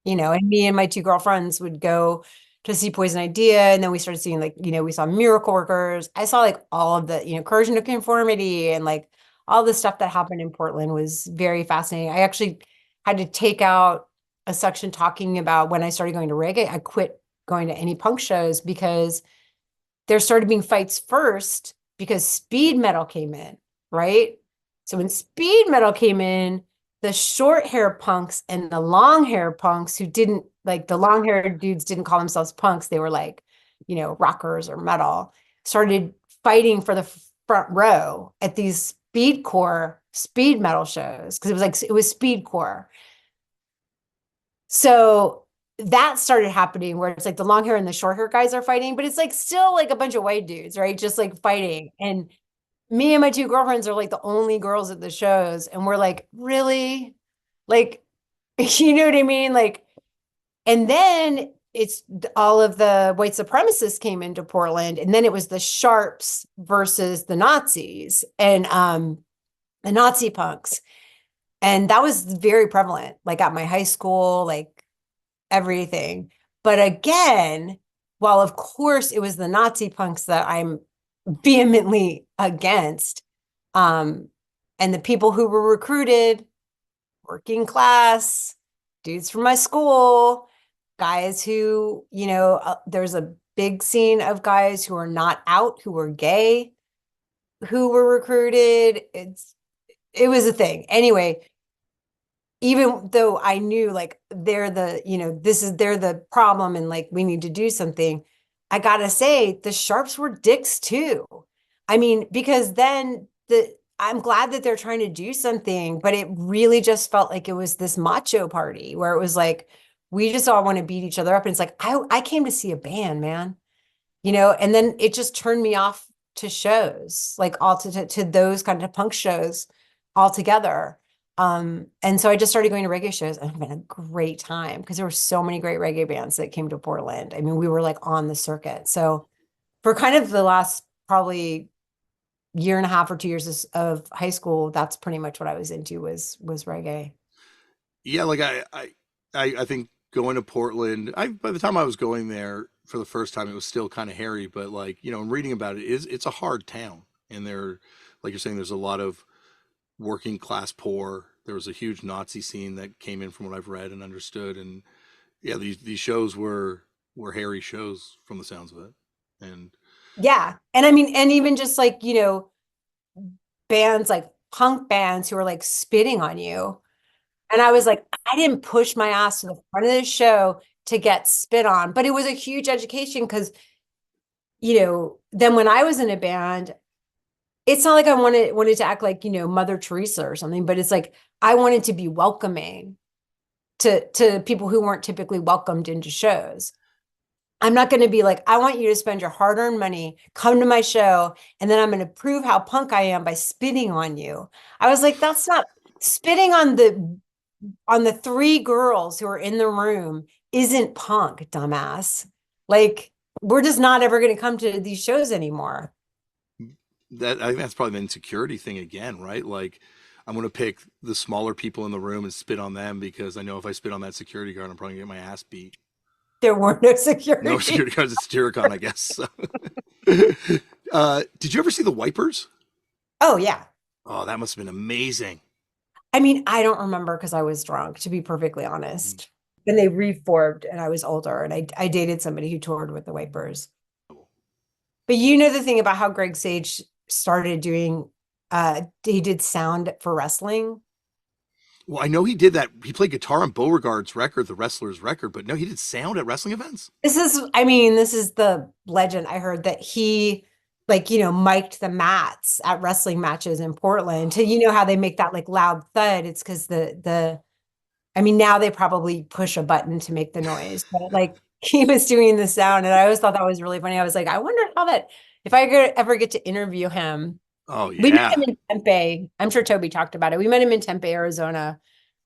And me and my two girlfriends would go to see Poison Idea. And then we started seeing we saw Miracle Workers. I saw all of the, Coercion to Conformity, and all the stuff that happened in Portland was very fascinating. I actually had to take out a section talking about when I started going to reggae. I quit going to any punk shows because there started being fights first because speed metal came in, right? So when speed metal came in, the short hair punks and the long hair punks who didn't the long hair dudes didn't call themselves punks. They were rockers or metal, started fighting for the front row at these speed metal shows, because it was speedcore. So that started happening where it's like the long hair and the short hair guys are fighting, but it's like still like a bunch of white dudes, right? Just like fighting. And me and my two girlfriends are like the only girls at the shows. And we're like, really? Like, you know what I mean? Like, and then it's all of the white supremacists came into Portland, and then it was the sharps versus the Nazis and the Nazi punks. And that was very prevalent, like at my high school, like everything. But again, while of course it was the Nazi punks that I'm vehemently against, um, and the people who were recruited, working class, dudes from my school, guys who, there's a big scene of guys who are not out, who were gay, who were recruited. It was a thing. Anyway, even though I knew like they're the, they're the problem and like we need to do something, I gotta say the sharps were dicks too. I mean, because then I'm glad that they're trying to do something, but it really just felt like it was this macho party where it was like we just all want to beat each other up. And it's like I came to see a band, man, and then it just turned me off to shows, like all to those kind of punk shows altogether. And so I just started going to reggae shows and it's been a great time because there were so many great reggae bands that came to Portland. I mean, we were like on the circuit. So for kind of the last probably year and a half or 2 years of high school, that's pretty much what I was into was reggae. Yeah, like I think going to Portland, by the time I was going there for the first time, it was still kind of hairy, but like, and reading about it it's a hard town. And there, like you're saying, there's a lot of working class poor. There was a huge Nazi scene that came in from what I've read and understood. And yeah, these shows were hairy shows from the sounds of it. And Yeah. And I mean, and even just like, bands like punk bands who are like spitting on you. And I was like, I didn't push my ass to the front of the show to get spit on, but it was a huge education because, then when I was in a band, it's not like I wanted to act like, Mother Teresa or something, but it's like I wanted to be welcoming to people who weren't typically welcomed into shows. I'm not going to be like, I want you to spend your hard-earned money, come to my show, and then I'm going to prove how punk I am by spitting on you. I was like, that's not spitting on the three girls who are in the room isn't punk, dumbass. Like, we're just not ever going to come to these shows anymore. that I think that's probably the insecurity thing again, right? Like I'm going to pick the smaller people in the room and spit on them because I know if I spit on that security guard, I'm probably going to get my ass beat. There were no No security. security guards at Satyricon, I guess. So. Did you ever see the Wipers? Oh, yeah. Oh, that must have been amazing. I mean, I don't remember because I was drunk, to be perfectly honest. And they reformed and I was older and I dated somebody who toured with the Wipers. But the thing about how Greg Sage started doing, he did sound for wrestling. Well, I know he did that. He played guitar on Beauregard's record, the wrestler's record, but no, he did sound at wrestling events. This is the legend. I heard that he like, mic'd the mats at wrestling matches in Portland to, how they make that like loud thud. It's because I mean, now they probably push a button to make the noise, but like he was doing the sound. And I always thought that was really funny. I was like, I wonder how if I could ever get to interview him. Oh We met yeah. him in Tempe. I'm sure Toby talked about it. We met him in Tempe, Arizona,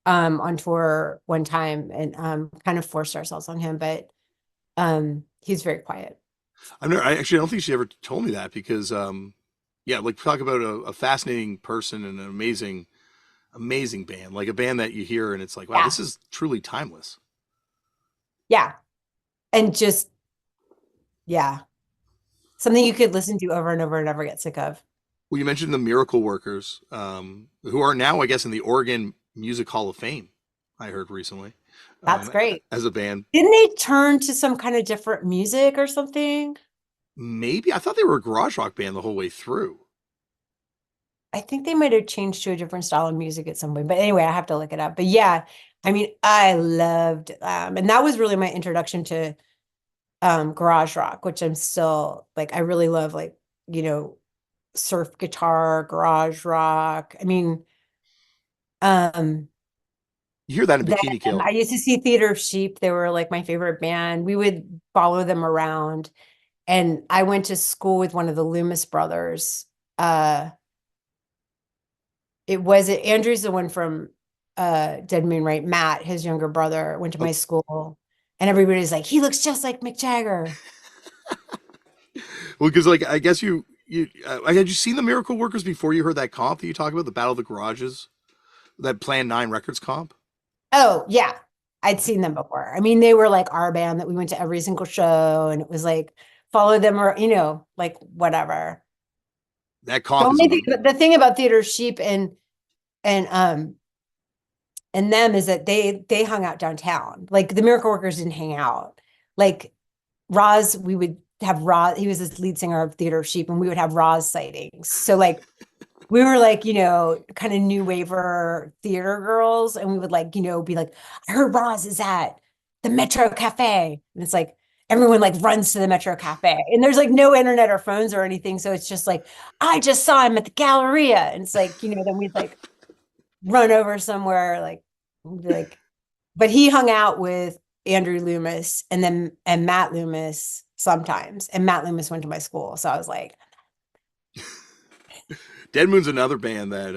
on tour one time and kind of forced ourselves on him, but he's very quiet. I don't think she ever told me that because, yeah, like talk about a fascinating person and an amazing band, like a band that you hear and it's like, wow, Yeah. this is truly timeless. Yeah. And just, yeah, something you could listen to over and over and never get sick of. Well, you mentioned the Miracle Workers, who are now, I guess, in the Oregon Music Hall of Fame. I heard recently, That's great. as a band. Didn't they turn to some kind of different music or something? Maybe I thought they were a garage rock band the whole way through. I think they might have changed to a different style of music at some point. But anyway, I have to look it up. But yeah, I mean, I loved and that was really my introduction to garage rock, which I'm still like I really love like, you know, surf guitar, garage rock. I mean, um You hear that in Then Bikini I Kill. used to see Theater of Sheep. They were like my favorite band. We would follow them around. And I went to school with one of the Loomis brothers. Uh, it was Andrew's the one from Dead Moon, right? Matt, his younger brother, went to my Oh, school, and everybody's like, he looks just like Mick Jagger. well, because like I guess had you seen the Miracle Workers before you heard that comp that you talk about, the Battle of the Garages, that Plan 9 Records comp? Oh, yeah. I'd seen them before. I mean, they were like our band that we went to every single show, and it was like follow them or like whatever. That The comp is only thing, a the thing about Theater of Sheep and and them is that they hung out downtown. Like the Miracle Workers didn't hang out. Like Roz, we would have Roz, he was the lead singer of Theater of Sheep, and we would have Roz sightings. So like we were like, kind of new waver theater girls, and we would like, be like, I heard Roz is at the Metro Cafe. And it's like everyone like runs to the Metro Cafe. And there's like no internet or phones or anything. So it's just like, I just saw him at the Galleria. And it's like, then we'd like run over somewhere, like, we'd be like, but he hung out with Andrew Loomis and Matt Loomis sometimes. And Matt Loomis went to my school. So I was like, Dead Moon's another band that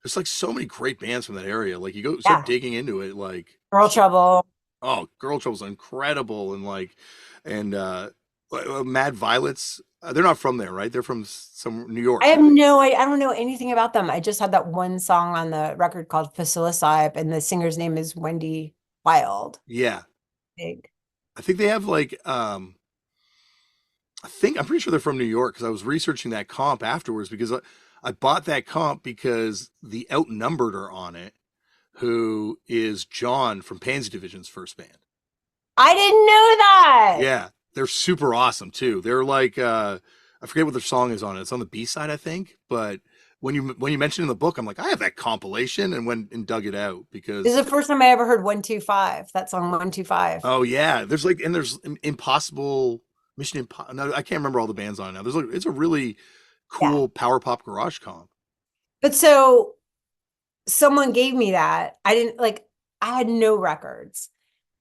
there's like so many great bands from that area. Like you go start yeah, digging into it, like Girl Trouble. oh, Girl Trouble's incredible, and like and Mad Violets. They're not from there, right? They're from some New York, I think. I don't know anything about them. I just had that one song on the record called Facilicipe, and the singer's name is Wendy Wild. Yeah, Big. I think they have like I think I'm pretty sure they're from New York because I was researching that comp afterwards because I bought that comp because the Outnumbered are on it, who is John from Pansy Division's first band. I didn't know that. Yeah, they're super awesome too. They're like I forget what their song is on it. It's on the B side, I think. But when you mentioned in the book, I'm like, I have that compilation and went and dug it out This because is the first time I ever heard 125. That song 125. oh yeah, there's Impossible Mission Impossible. No, I can't remember all the bands on it now. There's like it's a really Yeah. cool power pop garage comp. But so someone gave me that. I didn't like, I had no records.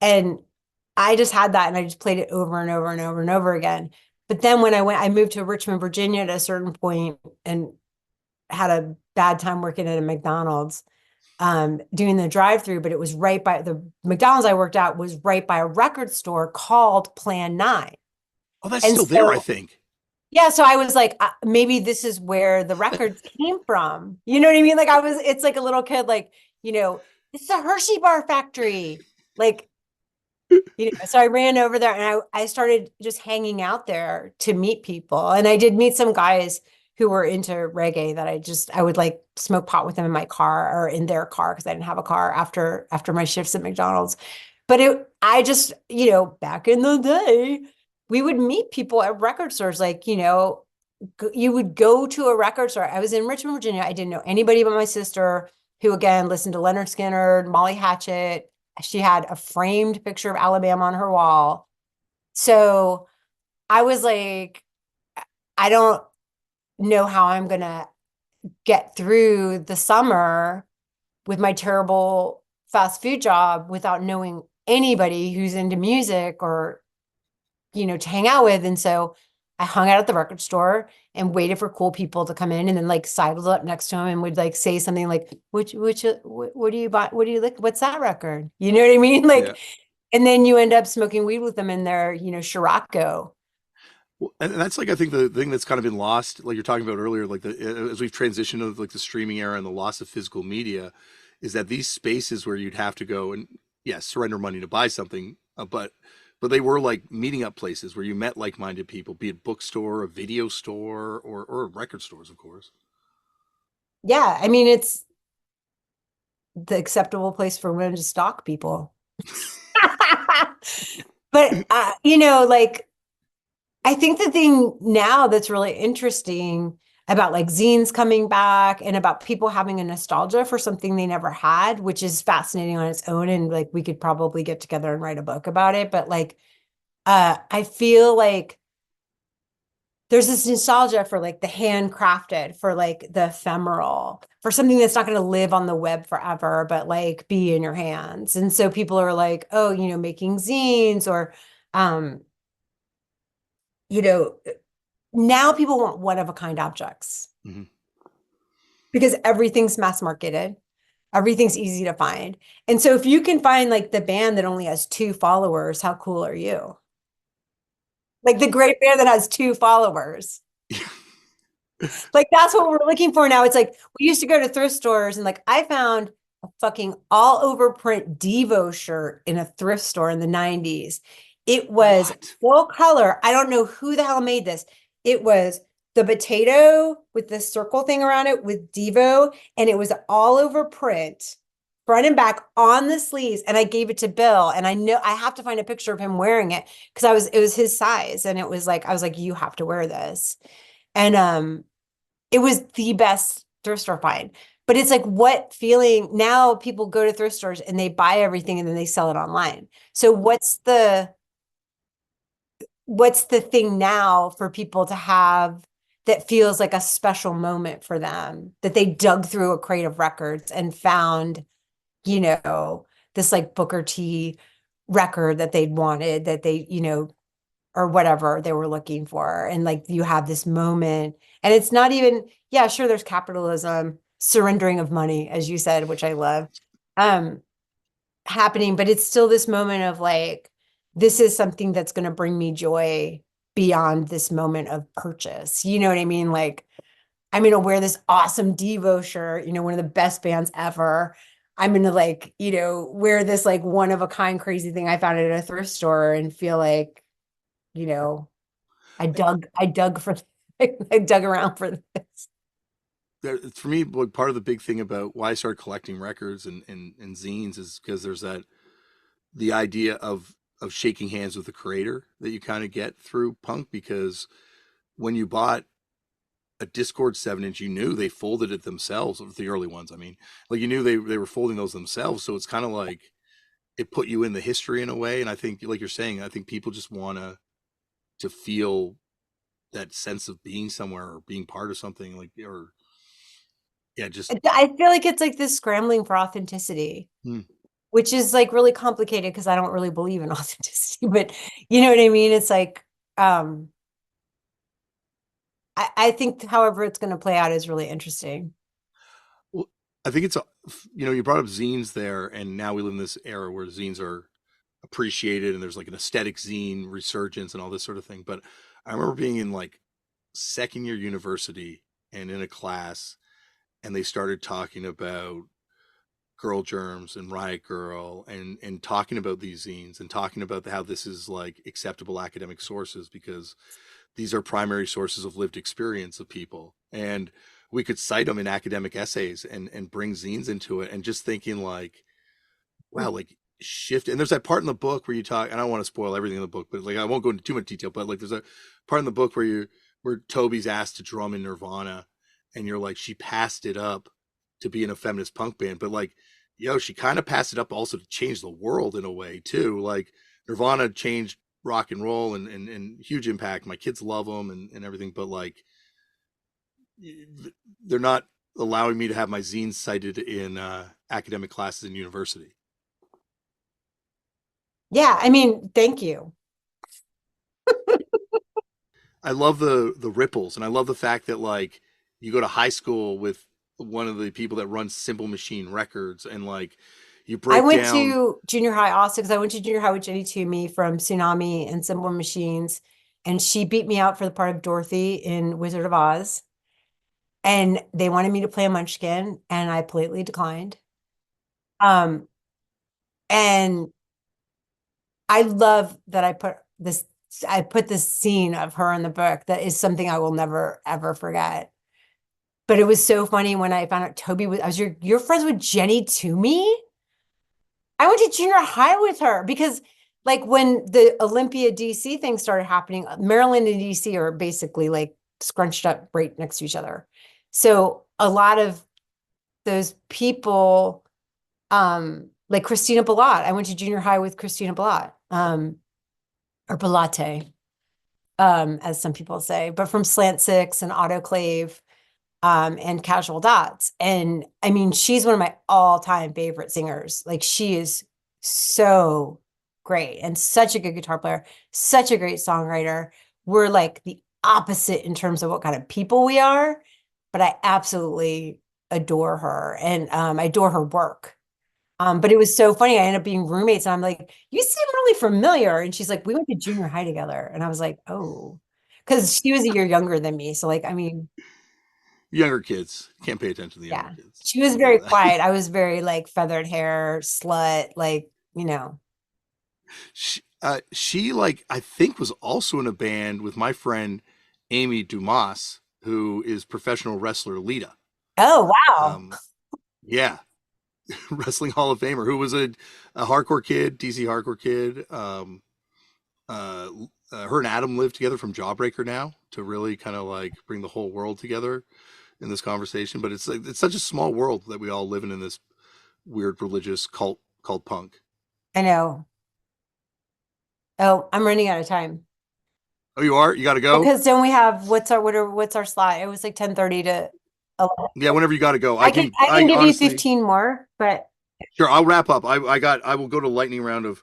And I just had that and I just played it over and over and over and over again. But then when I moved to Richmond, Virginia at a certain point and had a bad time working at a McDonald's, doing the drive-through, but it was right by the McDonald's I worked at was right by a record store called Plan 9. Oh, that's And still there, I so, think. yeah, so I was like, maybe this is where the records came from. You know what I mean? Like it's like a little kid, like, it's a Hershey bar factory. Like, so I ran over there and I started just hanging out there to meet people. And I did meet some guys who were into reggae that I would like smoke pot with them in my car or in their car because I didn't have a car after my shifts at McDonald's. But I just, back in the day, we would meet people at record stores. Like, you would go to a record store. I was in Richmond, Virginia. I didn't know anybody but my sister, who again listened to Leonard Skinner, Molly Hatchet. She had a framed picture of Alabama on her wall. So I was like, I don't know how I'm gonna get through the summer with my terrible fast food job without knowing anybody who's into music or, to hang out with. And so I hung out at the record store and waited for cool people to come in and then like sidled up next to him and would like say something like, what do you buy? What do you like? What's that record? You know what I mean? Yeah. Like, and then you end up smoking weed with them in their, Scirocco. Well, and that's like I think the thing that's kind of been lost, like you're talking about earlier, like as we've transitioned to like the streaming era and the loss of physical media, is that these spaces where you'd have to go and yes, surrender money to buy something, but they were like meeting up places where you met like-minded people, be it bookstore, a video store, or record stores, of course. Yeah. I mean, it's the acceptable place for women to stalk people. But, like, I think the thing now that's really interesting about like zines coming back and about people having a nostalgia for something they never had, which is fascinating on its own. And like, we could probably get together and write a book about it. But like, I feel like, I there's this nostalgia for like the handcrafted, for like the ephemeral, for something that's not going to live on the web forever, but like be in your hands. And so people are like, oh, making zines or, um, you know, now people want one of a kind objects Mhm. because everything's mass marketed. Everything's easy to find. And so if you can find like the band that only has 2 followers, how cool are you? Like the great band that has 2 followers. Like that's what we're looking for now. It's like we used to go to thrift stores and like I found a fucking all over print Devo shirt in a thrift store in the 90s. It was What? full color. I don't know who the hell made this. It was the potato with the circle thing around it with Devo, and it was all over print, front and back on the sleeves. And I gave it to Bill, and I know I have to find a picture of him wearing it because it was his size, and it was like I was like, you have to wear this. And it was the best thrift store find. But it's like what feeling now people go to thrift stores and they buy everything and then they sell it online. So what's the thing now for people to have that feels like a special moment for them that they dug through a crate of records and found, you know, this like Booker T record that they'd wanted that they, or whatever they were looking for. And like you have this moment, and it's not even, yeah, sure, there's capitalism, surrendering of money, as you said, which I love, um, happening, but it's still this moment of like, this is something that's going to bring me joy beyond this moment of purchase. You know what I mean? Like, I'm going to wear this awesome Devo shirt, one of the best bands ever. I'm going to like, wear this like one of a kind crazy thing I found at a thrift store and feel like, you know, I dug for, I dug around for this. For me, like, part of the big thing about why I started collecting records and zines is because there's the idea of shaking hands with the creator that you kind of get through punk, because when you bought a Discord 7 inch, you knew they folded it themselves, the early ones. I mean, like you knew they were folding those themselves. So it's kind of like it put you in the history in a way. And I think, like you're saying, I think people just want to feel that sense of being somewhere or being part of something, like, or yeah, just I feel like it's like this scrambling for authenticity, hmm. which is like really complicated because I don't really believe in authenticity, but you know what I mean? It's like, um, I think however it's going to play out is really interesting. Well, I think it's you brought up zines there, and now we live in this era where zines are appreciated, and there's like an aesthetic zine resurgence and all this sort of thing. But I remember being in like second year university and in a class, and they started talking about Girl Germs and Riot Girl, and talking about these zines and talking about how this is like acceptable academic sources because these are primary sources of lived experience of people, and we could cite them in academic essays and bring zines into it, and just thinking like, wow, like shift. And there's that part in the book where you talk, and I don't want to spoil everything in the book, but like I won't go into too much detail, but like there's a part in the book where Toby's asked to drum in Nirvana, and you're like, she passed it up to be in a feminist punk band, but like, she kind of passed it up also to change the world in a way too. Like Nirvana changed rock and roll, and huge impact. My kids love them and everything, but like they're not allowing me to have my zines cited in academic classes in university. Yeah, I mean, thank you. I love the ripples, and I love the fact that like you go to high school with one of the people that runs Simple Machine Records, and like you I break went down. to junior high also because I went to junior high with Jenny Toomey from Tsunami and Simple Machines, and she beat me out for the part of Dorothy in Wizard of Oz. And they wanted me to play a Munchkin, and I politely declined. Um, and I love that I put this scene of her in the book that is something I will never ever forget. But it was so funny when I found out Toby was, I was you're friends with Jenny Toomey? I went to junior high with her because like when the Olympia DC thing started happening, Maryland and DC are basically like scrunched up right next to each other. So a lot of those people, like Christina Ballot, I went to junior high with Christina Ballot, or Balate. as some people say, but from Slant Six and Autoclave, and Casual Dots. And I mean, she's one of my all-time favorite singers. Like she is so great and such a good guitar player, such a great songwriter. We're like the opposite in terms of what kind of people we are, but I absolutely adore her and I adore her work. But it was so funny. I ended up being roommates, and I'm like, "You seem really familiar." And she's like, "We went to junior high together." And I was like, "Oh," because she was a year younger than me. So like, I mean, Younger kids can't pay attention to the younger yeah. kids. She was I get very that. quiet. I was very like feathered hair, slut, like, you know. She like I think was also in a band with my friend Amy Dumas, who is professional wrestler Lita. Oh, wow. Um, yeah, wrestling Hall of Famer, who was a hardcore kid, DC hardcore kid. Uh, Her and Adam live together from Jawbreaker now to really kind of like bring the whole world together in this conversation. But it's like it's such a small world that we all live in this weird religious cult called punk. I know. Oh, I'm running out of time. Oh, you are? You got to go? Because don't we have what's our slot? It was like 10:30 to 11. Yeah, whenever you got to go. I can I give you honestly, 15 more, but sure, I'll wrap up. I will go to lightning round of,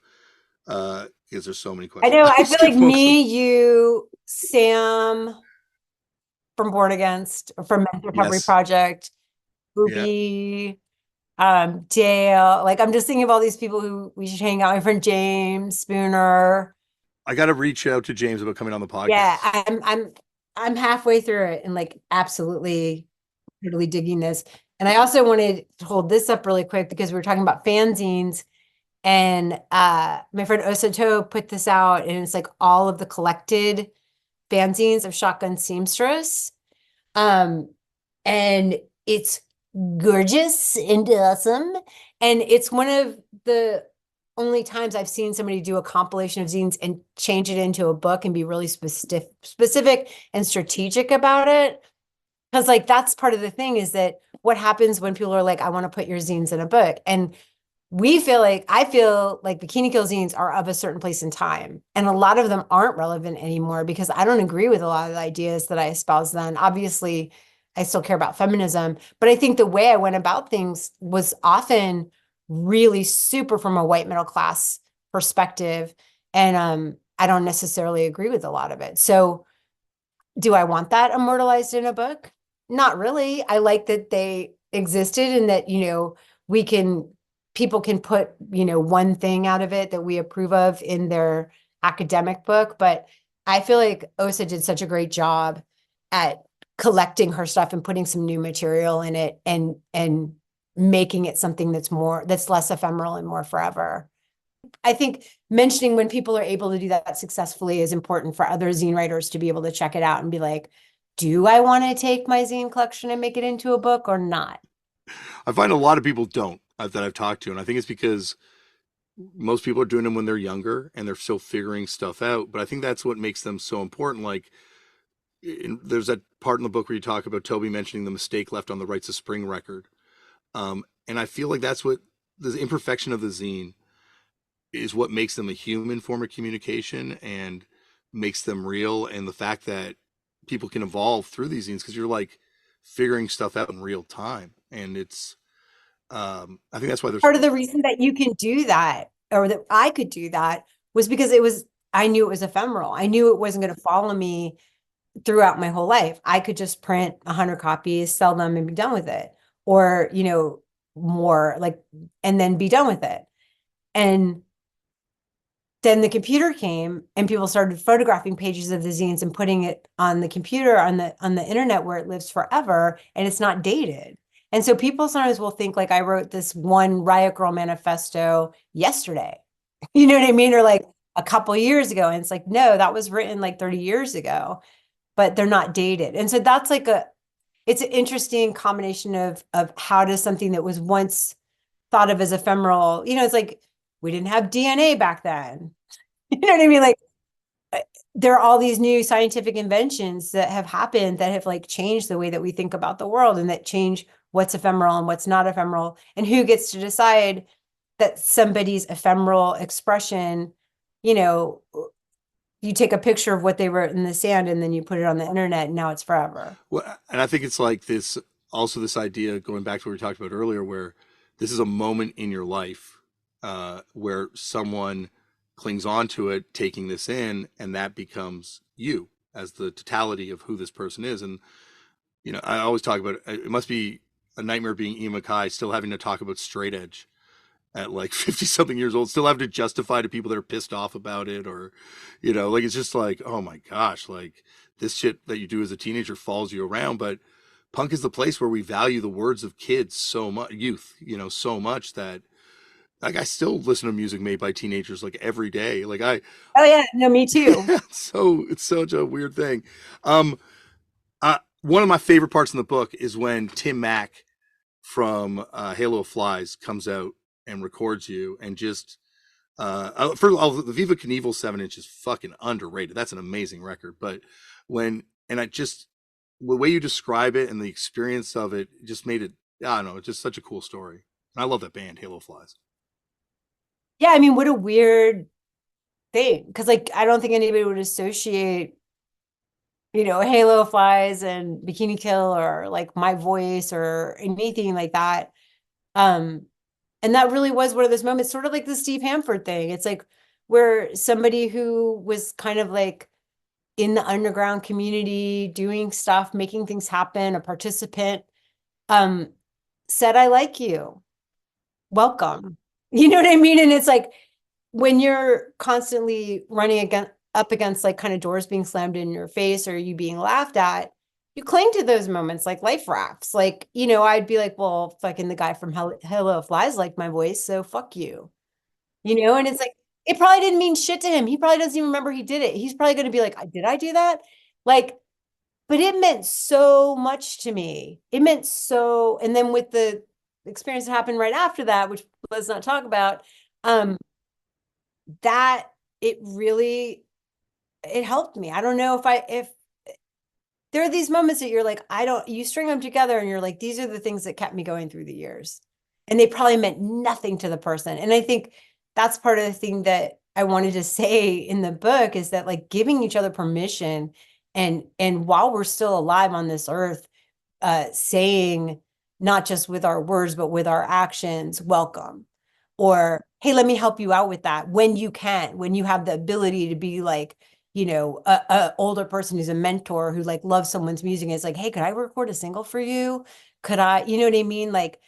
because there's so many I questions. know I I feel like skipped most of them. me, you, Sam from Born Against, or from Men's Recovery Yes. Project, Yeah. Booby, Dale. Like I'm just thinking of all these people who we should hang out. My friend James Spooner. I got to reach out to James about coming on the Yeah, podcast. I'm halfway through it and like absolutely totally digging this. And I also wanted to hold this up really quick because we were talking about fanzines, and my friend Osato put this out, and it's like all of the collected fanzines of Shotgun Seamstress. Um, and it's gorgeous and awesome. And it's one of the only times I've seen somebody do a compilation of zines and change it into a book and be really specific and strategic about it. Because like that's part of the thing is that what happens when people are like, I want to put your zines in a book. And I feel like Bikini Kill zines are of a certain place in time. And a lot of them aren't relevant anymore because I don't agree with a lot of the ideas that I espoused then. Obviously, I still care about feminism, but I think the way I went about things was often really super from a white middle class perspective. And I don't necessarily agree with a lot of it. So do I want that immortalized in a book? Not really. I like that they existed and that, we can, people can put, one thing out of it that we approve of in their academic book. But I feel like Osa did such a great job at collecting her stuff and putting some new material in it and making it something that's less ephemeral and more forever. I think mentioning when people are able to do that successfully is important for other zine writers to be able to check it out and be like, do I want to take my zine collection and make it into a book or not? I find a lot of people don't that I've talked to, and I think it's because most people are doing them when they're younger and they're still figuring stuff out. But I think that's what makes them so important. Like, there's that part in the book where you talk about Toby mentioning the mistake left on the Rites of Spring record, and I feel like that's what the imperfection of the zine is what makes them a human form of communication and makes them real. And the fact that people can evolve through these zines because you're like figuring stuff out in real time, and it's I think that's why there's Part of the reason that you can do that or that I could do that was because I knew it was ephemeral. I knew it wasn't going to follow me throughout my whole life. I could just print 100 copies, sell them, and be done with it. Or, more like, and then be done with it. And then the computer came and people started photographing pages of the zines and putting it on the computer on the internet where it lives forever and it's not dated. And so people sometimes will think like I wrote this one Riot Girl manifesto yesterday. You know what I mean? Or like a couple years ago. And it's like, no, that was written like 30 years ago, but they're not dated. And so that's like it's an interesting combination of how does something that was once thought of as ephemeral, it's like we didn't have DNA back then. You know what I mean? Like there are all these new scientific inventions that have happened that have like changed the way that we think about the world and that change what's ephemeral and what's not ephemeral and who gets to decide that somebody's ephemeral expression, you know, you take a picture of what they wrote in the sand and then you put it on the internet and now it's forever. Well, and I think it's like this also this idea going back to what we talked about earlier, where this is a moment in your life where someone clings on to it, taking this in, and that becomes you as the totality of who this person is. And I always talk about it must be a nightmare being Ian MacKay, still having to talk about straight edge at like 50 something years old, still having to justify to people that are pissed off about it, or like it's just like, oh my gosh, like this shit that you do as a teenager follows you around. But punk is the place where we value the words of kids so much, youth, so much that like I still listen to music made by teenagers like every day. Like I Oh yeah, no, me too. so it's such a weird thing. um One of my favorite parts in the book is when Tim Mack from Halo of Flies comes out and records you, and just first of all, the Viva Knievel 7 inch is fucking underrated. That's an amazing record. But I just, the way you describe it and the experience of it just made it, I don't know, it's just such a cool story. And I love that band, Halo of Flies. Yeah, I mean, what a weird thing. Because like I don't think anybody would associate, Halo Flies and Bikini Kill or like My Voice or anything like that. Um, and that really was one of those moments, sort of like the Steve Hanford thing. It's like where somebody who was kind of like in the underground community, doing stuff, making things happen, a participant, um, said, I like you. Welcome. You know what I mean? And it's like when you're constantly running against up against like kind of doors being slammed in your face or you being laughed at, you cling to those moments like life rafts. Like, I'd be like, well, fucking the guy from Hello Flies liked my voice, so fuck you. And it's like, it probably didn't mean shit to him. He probably doesn't even remember he did it. He's probably going to be like, did I do that? Like, but it meant so much to me. It meant so, and then with the experience that happened right after that, which let's not talk about, um, that it really it helped me. I don't know if there are these moments that you're like, you string them together and you're like, these are the things that kept me going through the years. And they probably meant nothing to the person. And I think that's part of the thing that I wanted to say in the book is that like giving each other permission and while we're still alive on this earth, saying not just with our words, but with our actions, welcome. Or, hey, let me help you out with that when you can, when you have the ability to be like, a older person who's a mentor who like loves someone's music and is like, hey, could I record a single for you? Could I, you know what I mean? Like,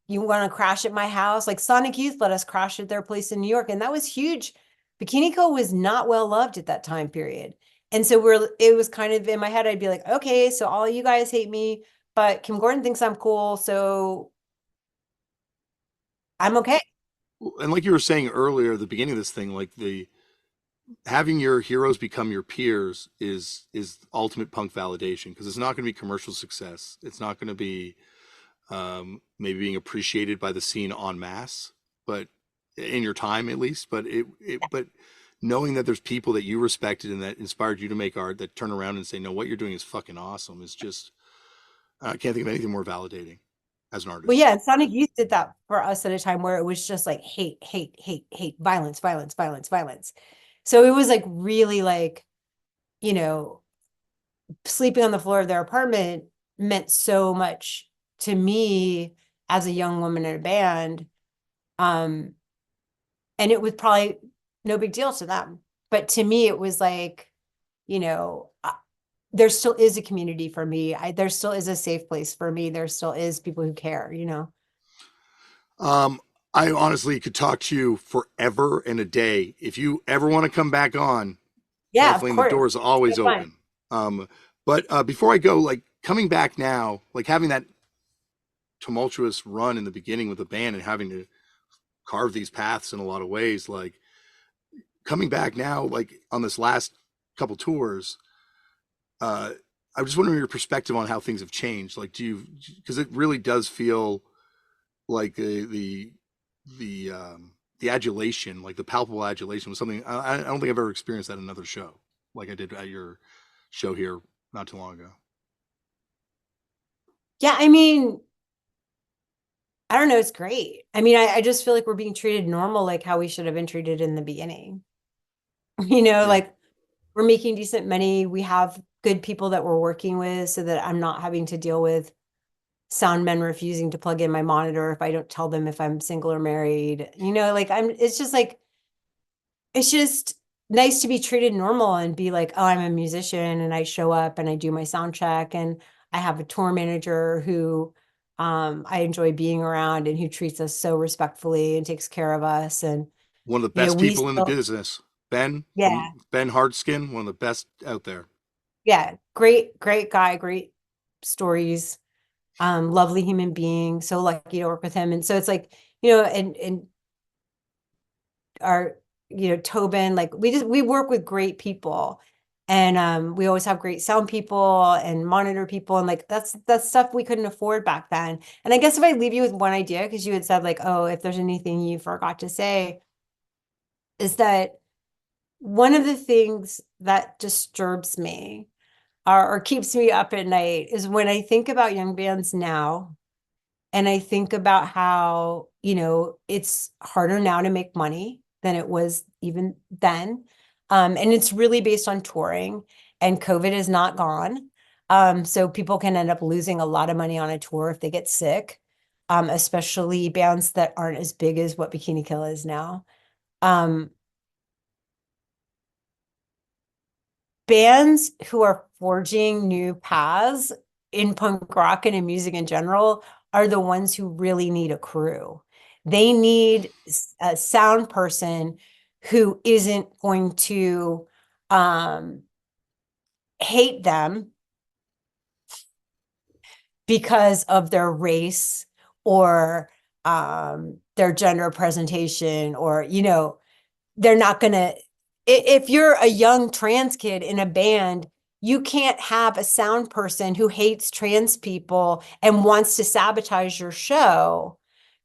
you want to crash at my house? Like Sonic Youth let us crash at their place in New York. And that was huge. Bikini Kill was not well loved at that time period. And so it was kind of in my head, I'd be like, okay, so all you guys hate me, but Kim Gordon thinks I'm cool. So I'm okay. And like you were saying earlier at the beginning of this thing, like the having your heroes become your peers is ultimate punk validation, because it's not going to be commercial success. It's not going to be maybe being appreciated by the scene en masse, but in your time at least. But but knowing that there's people that you respected and that inspired you to make art that turn around and say, no, what you're doing is fucking awesome, is just, I can't think of anything more validating as an Well, artist. yeah, and Sonic Youth did that for us at a time where it was just like hate, hate, hate, hate, violence, violence, violence, violence. So it was like really like, you know, sleeping on the floor of their apartment meant so much to me as a young woman in a band. Um, and it was probably no big deal to them. But to me, it was like, you know, there still is a community for me. There still is a safe place for me. There still is people who care. Um, I honestly could talk to you forever and a day. If you ever want to come back on, Yeah, of Kathleen, the course. door is always It's fun. open. But before I go, like coming back now, like having that tumultuous run in the beginning with the band and having to carve these paths in a lot of ways, like coming back now, like on this last couple tours, uh, I was just wondering your perspective on how things have changed. Like, do you, because it really does feel like the adulation, like the palpable adulation, was something I don't think I've ever experienced at another show, like I did at your show here not too long ago. Yeah, I mean, I don't know. It's great. I mean, I just feel like we're being treated normal, like how we should have been treated in the beginning. Yeah. Like we're making decent money. We have good people that we're working with so that I'm not having to deal with sound men refusing to plug in my monitor if I don't tell them if I'm single or married. Like it's just nice to be treated normal and be like, oh, I'm a musician and I show up and I do my sound check and I have a tour manager who I enjoy being around and who treats us so respectfully and takes care of us. And, One of the best we people in the still, business. Ben yeah, from Ben Hardskin, one of the best out there. yeah, great, great guy, great stories, lovely human being. So lucky to work with him. And so it's like, and our, Tobin, like we work with great people. And we always have great sound people and monitor people. And like that's stuff we couldn't afford back then. And I guess if I leave you with one idea, because you had said like, oh, if there's anything you forgot to say, is that one of the things that disturbs me or keeps me up at night is when I think about young bands now. And I think about how, it's harder now to make money than it was even then. And it's really based on touring, and COVID is not gone. So people can end up losing a lot of money on a tour if they get sick, especially bands that aren't as big as what Bikini Kill is now. Um, Bands who are forging new paths in punk rock and in music in general are the ones who really need a crew. They need a sound person who isn't going to um, hate them because of their race or their gender presentation, or they're not gonna, if you're a young trans kid in a band, you can't have a sound person who hates trans people and wants to sabotage your show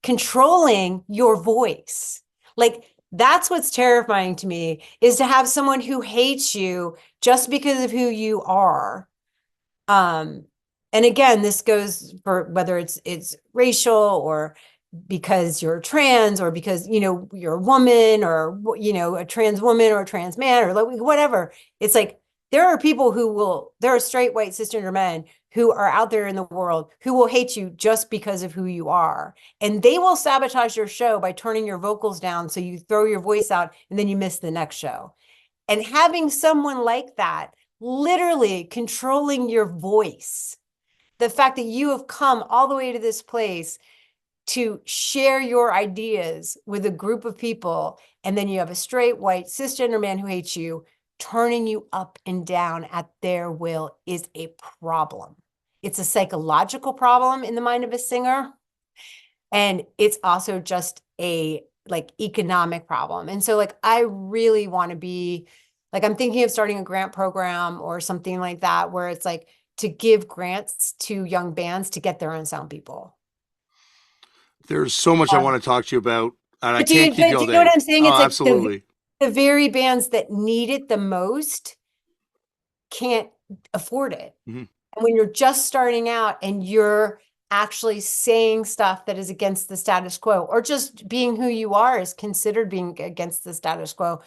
controlling your voice. Like, that's what's terrifying to me, is to have someone who hates you just because of who you are. um and again, this goes for whether it's racial, or because you're trans, or because you're a woman, or a trans woman or a trans man, or whatever. It's like there are people there are straight white cisgender men who are out there in the world who will hate you just because of who you are, and they will sabotage your show by turning your vocals down so you throw your voice out and then you miss the next show. And having someone like that literally controlling your voice, the fact that you have come all the way to this place to share your ideas with a group of people, and then you have a straight white cisgender man who hates you, turning you up and down at their will, is a problem. It's a psychological problem in the mind of a singer, and it's also just a like economic problem. And so like I really want to be like, I'm thinking of starting a grant program or something like that, where it's like to give grants to young bands to get their own sound people. There's so much I Um, want to talk to you about, and I but can't keep you do all you know what day. I'm saying? Oh, It's like absolutely. the very bands that need it the most can't afford it. Mhm. And when you're just starting out and you're actually saying stuff that is against the status quo, or just being who you are is considered being against the status quo,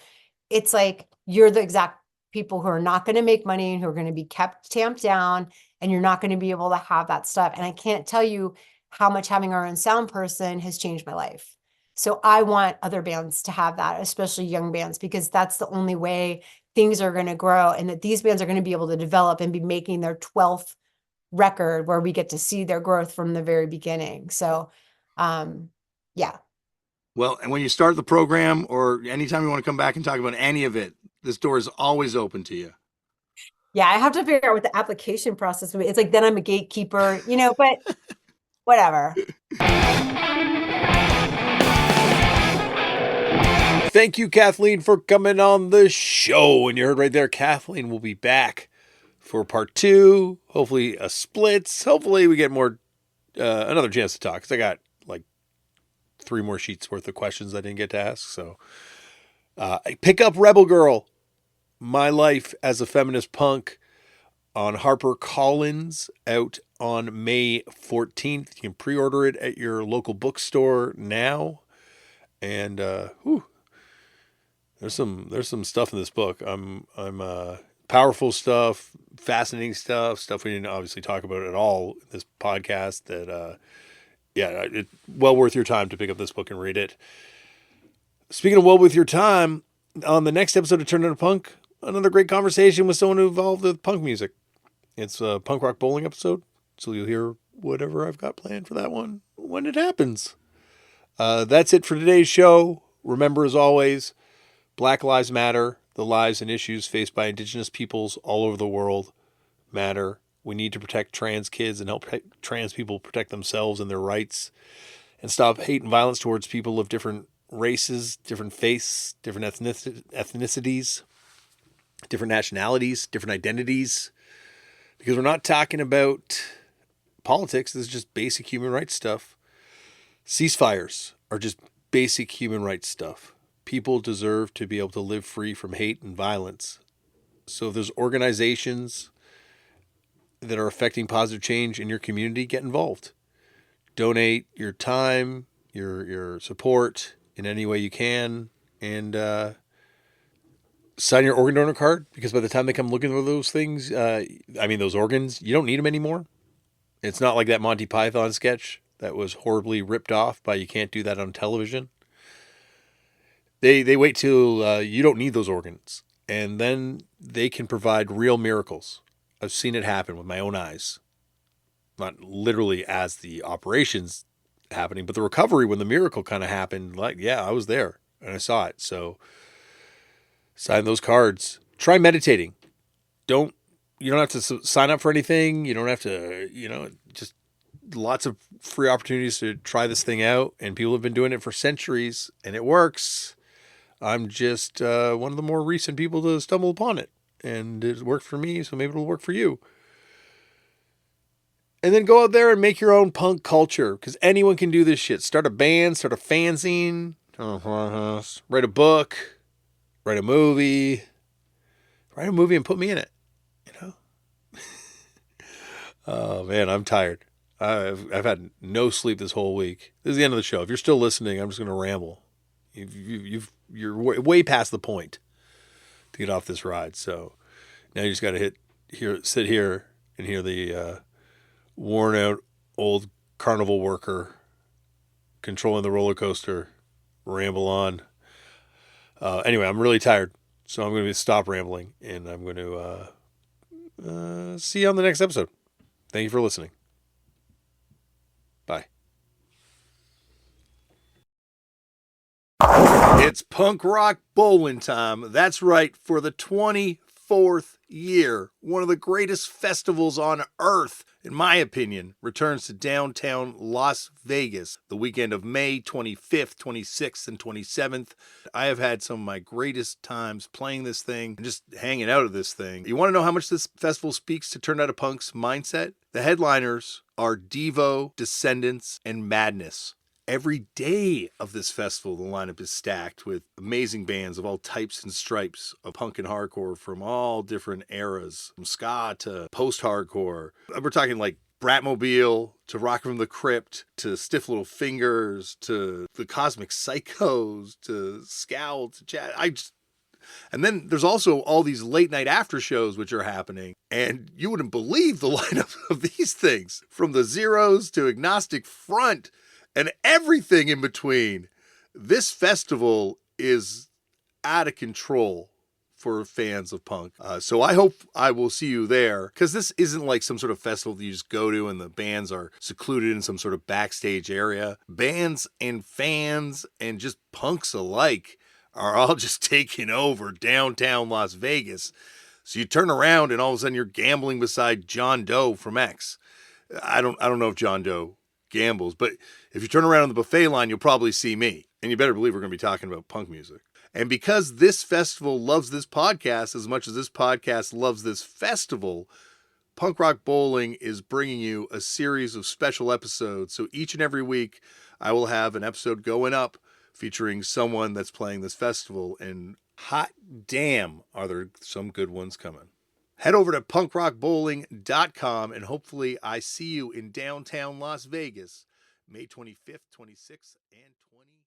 it's like you're the exact people who are not going to make money and who are going to be kept tamped down, and you're not going to be able to have that stuff. And I can't tell you how much having our own sound person has changed my life. So I want other bands to have that, especially young bands, because that's the only way things are going to grow, and that these bands are going to be able to develop and be making their 12th record where we get to see their growth from the very beginning. So, yeah. Well, and when you start the program, or anytime you want to come back and talk about any of it, this door is always open to you. Yeah, I have to figure out what the application process would be. It's like then I'm a gatekeeper, but whatever. Thank you, Kathleen, for coming on the show. And you heard right there, Kathleen will be back for part 2. Hopefully, a splits. Hopefully, we get more another chance to talk, because I got like 3 more sheets worth of questions I didn't get to ask. So, pick up Rebel Girl, My Life as a Feminist Punk, on HarperCollins, out on May 14th. You can pre-order it at your local bookstore now. And There's some stuff in this book. Powerful stuff, fascinating stuff we didn't obviously talk about at all in this podcast. That it's well worth your time to pick up this book and read it. Speaking of well worth your time, on the next episode of Turn Into Punk, another great conversation with someone who involved with punk music. It's a punk rock bowling episode, so you'll hear whatever I've got planned for that one when it happens. That's it for today's show. Remember, as always, Black Lives Matter. The lives and issues faced by Indigenous peoples all over the world matter. We need to protect trans kids and help trans people protect themselves and their rights, and stop hate and violence towards people of different races, different faiths, different ethnicities, different nationalities, different identities. Because we're not talking about politics. This is just basic human rights stuff. Ceasefires are just basic human rights stuff. People deserve to be able to live free from hate and violence. So if there's organizations that are affecting positive change in your community, get involved. Donate your time, your support in any way you can, and sign your organ donor card, because by the time they come looking for those things, those organs, you don't need them anymore. It's not like that Monty Python sketch that was horribly ripped off by "You can't do that on television." They wait till you don't need those organs, and then they can provide real miracles. I've seen it happen with my own eyes. Not literally as the operation's happening, but the recovery when the miracle kind of happened, I was there and I saw it. So sign those cards. Try meditating. You don't have to sign up for anything. You don't have to, just lots of free opportunities to try this thing out. And people have been doing it for centuries and it works. I'm just one of the more recent people to stumble upon it. And it worked for me, so maybe it'll work for you. And then go out there and make your own punk culture, because anyone can do this shit. Start a band, start a fanzine, write a book, write a movie and put me in it, Oh man, I'm tired. I've had no sleep this whole week. This is the end of the show. If you're still listening, I'm just going to ramble. You're way past the point to get off this ride. So now you just got to sit here and hear the worn out old carnival worker controlling the roller coaster ramble on. Anyway, I'm really tired, so I'm going to stop rambling, and I'm going to see you on the next episode. Thank you for listening. Bye. It's punk rock bowling time. That's right, for the 24th year. One of the greatest festivals on earth, in my opinion, returns to downtown Las Vegas the weekend of May 25th, 26th, and 27th. I have had some of my greatest times playing this thing and just hanging out at this thing. You want to know how much this festival speaks to Turn Out a Punk's mindset? The headliners are Devo, Descendants, and Madness. Every day of this festival, the lineup is stacked with amazing bands of all types and stripes of punk and hardcore from all different eras, from ska to post-hardcore. We're talking like Bratmobile to Rock from the Crypt to Stiff Little Fingers to the Cosmic Psychos to Scowl to Chad. And then there's also all these late night after shows which are happening, and you wouldn't believe the lineup of these things, from the Zeros to Agnostic Front and everything in between. This festival is out of control for fans of punk. So I hope I will see you there, because this isn't like some sort of festival that you just go to and the bands are secluded in some sort of backstage area. Bands and fans and just punks alike are all just taking over downtown Las Vegas. So you turn around and all of a sudden you're gambling beside John Doe from X. I don't know if John Doe gambles, but if you turn around on the buffet line, you'll probably see me. And you better believe we're going to be talking about punk music. And because this festival loves this podcast as much as this podcast loves this festival, Punk Rock Bowling is bringing you a series of special episodes. So each and every week, I will have an episode going up featuring someone that's playing this festival. And hot damn, are there some good ones coming. Head over to punkrockbowling.com and hopefully I see you in downtown Las Vegas, May 25th, 26th, and 20th.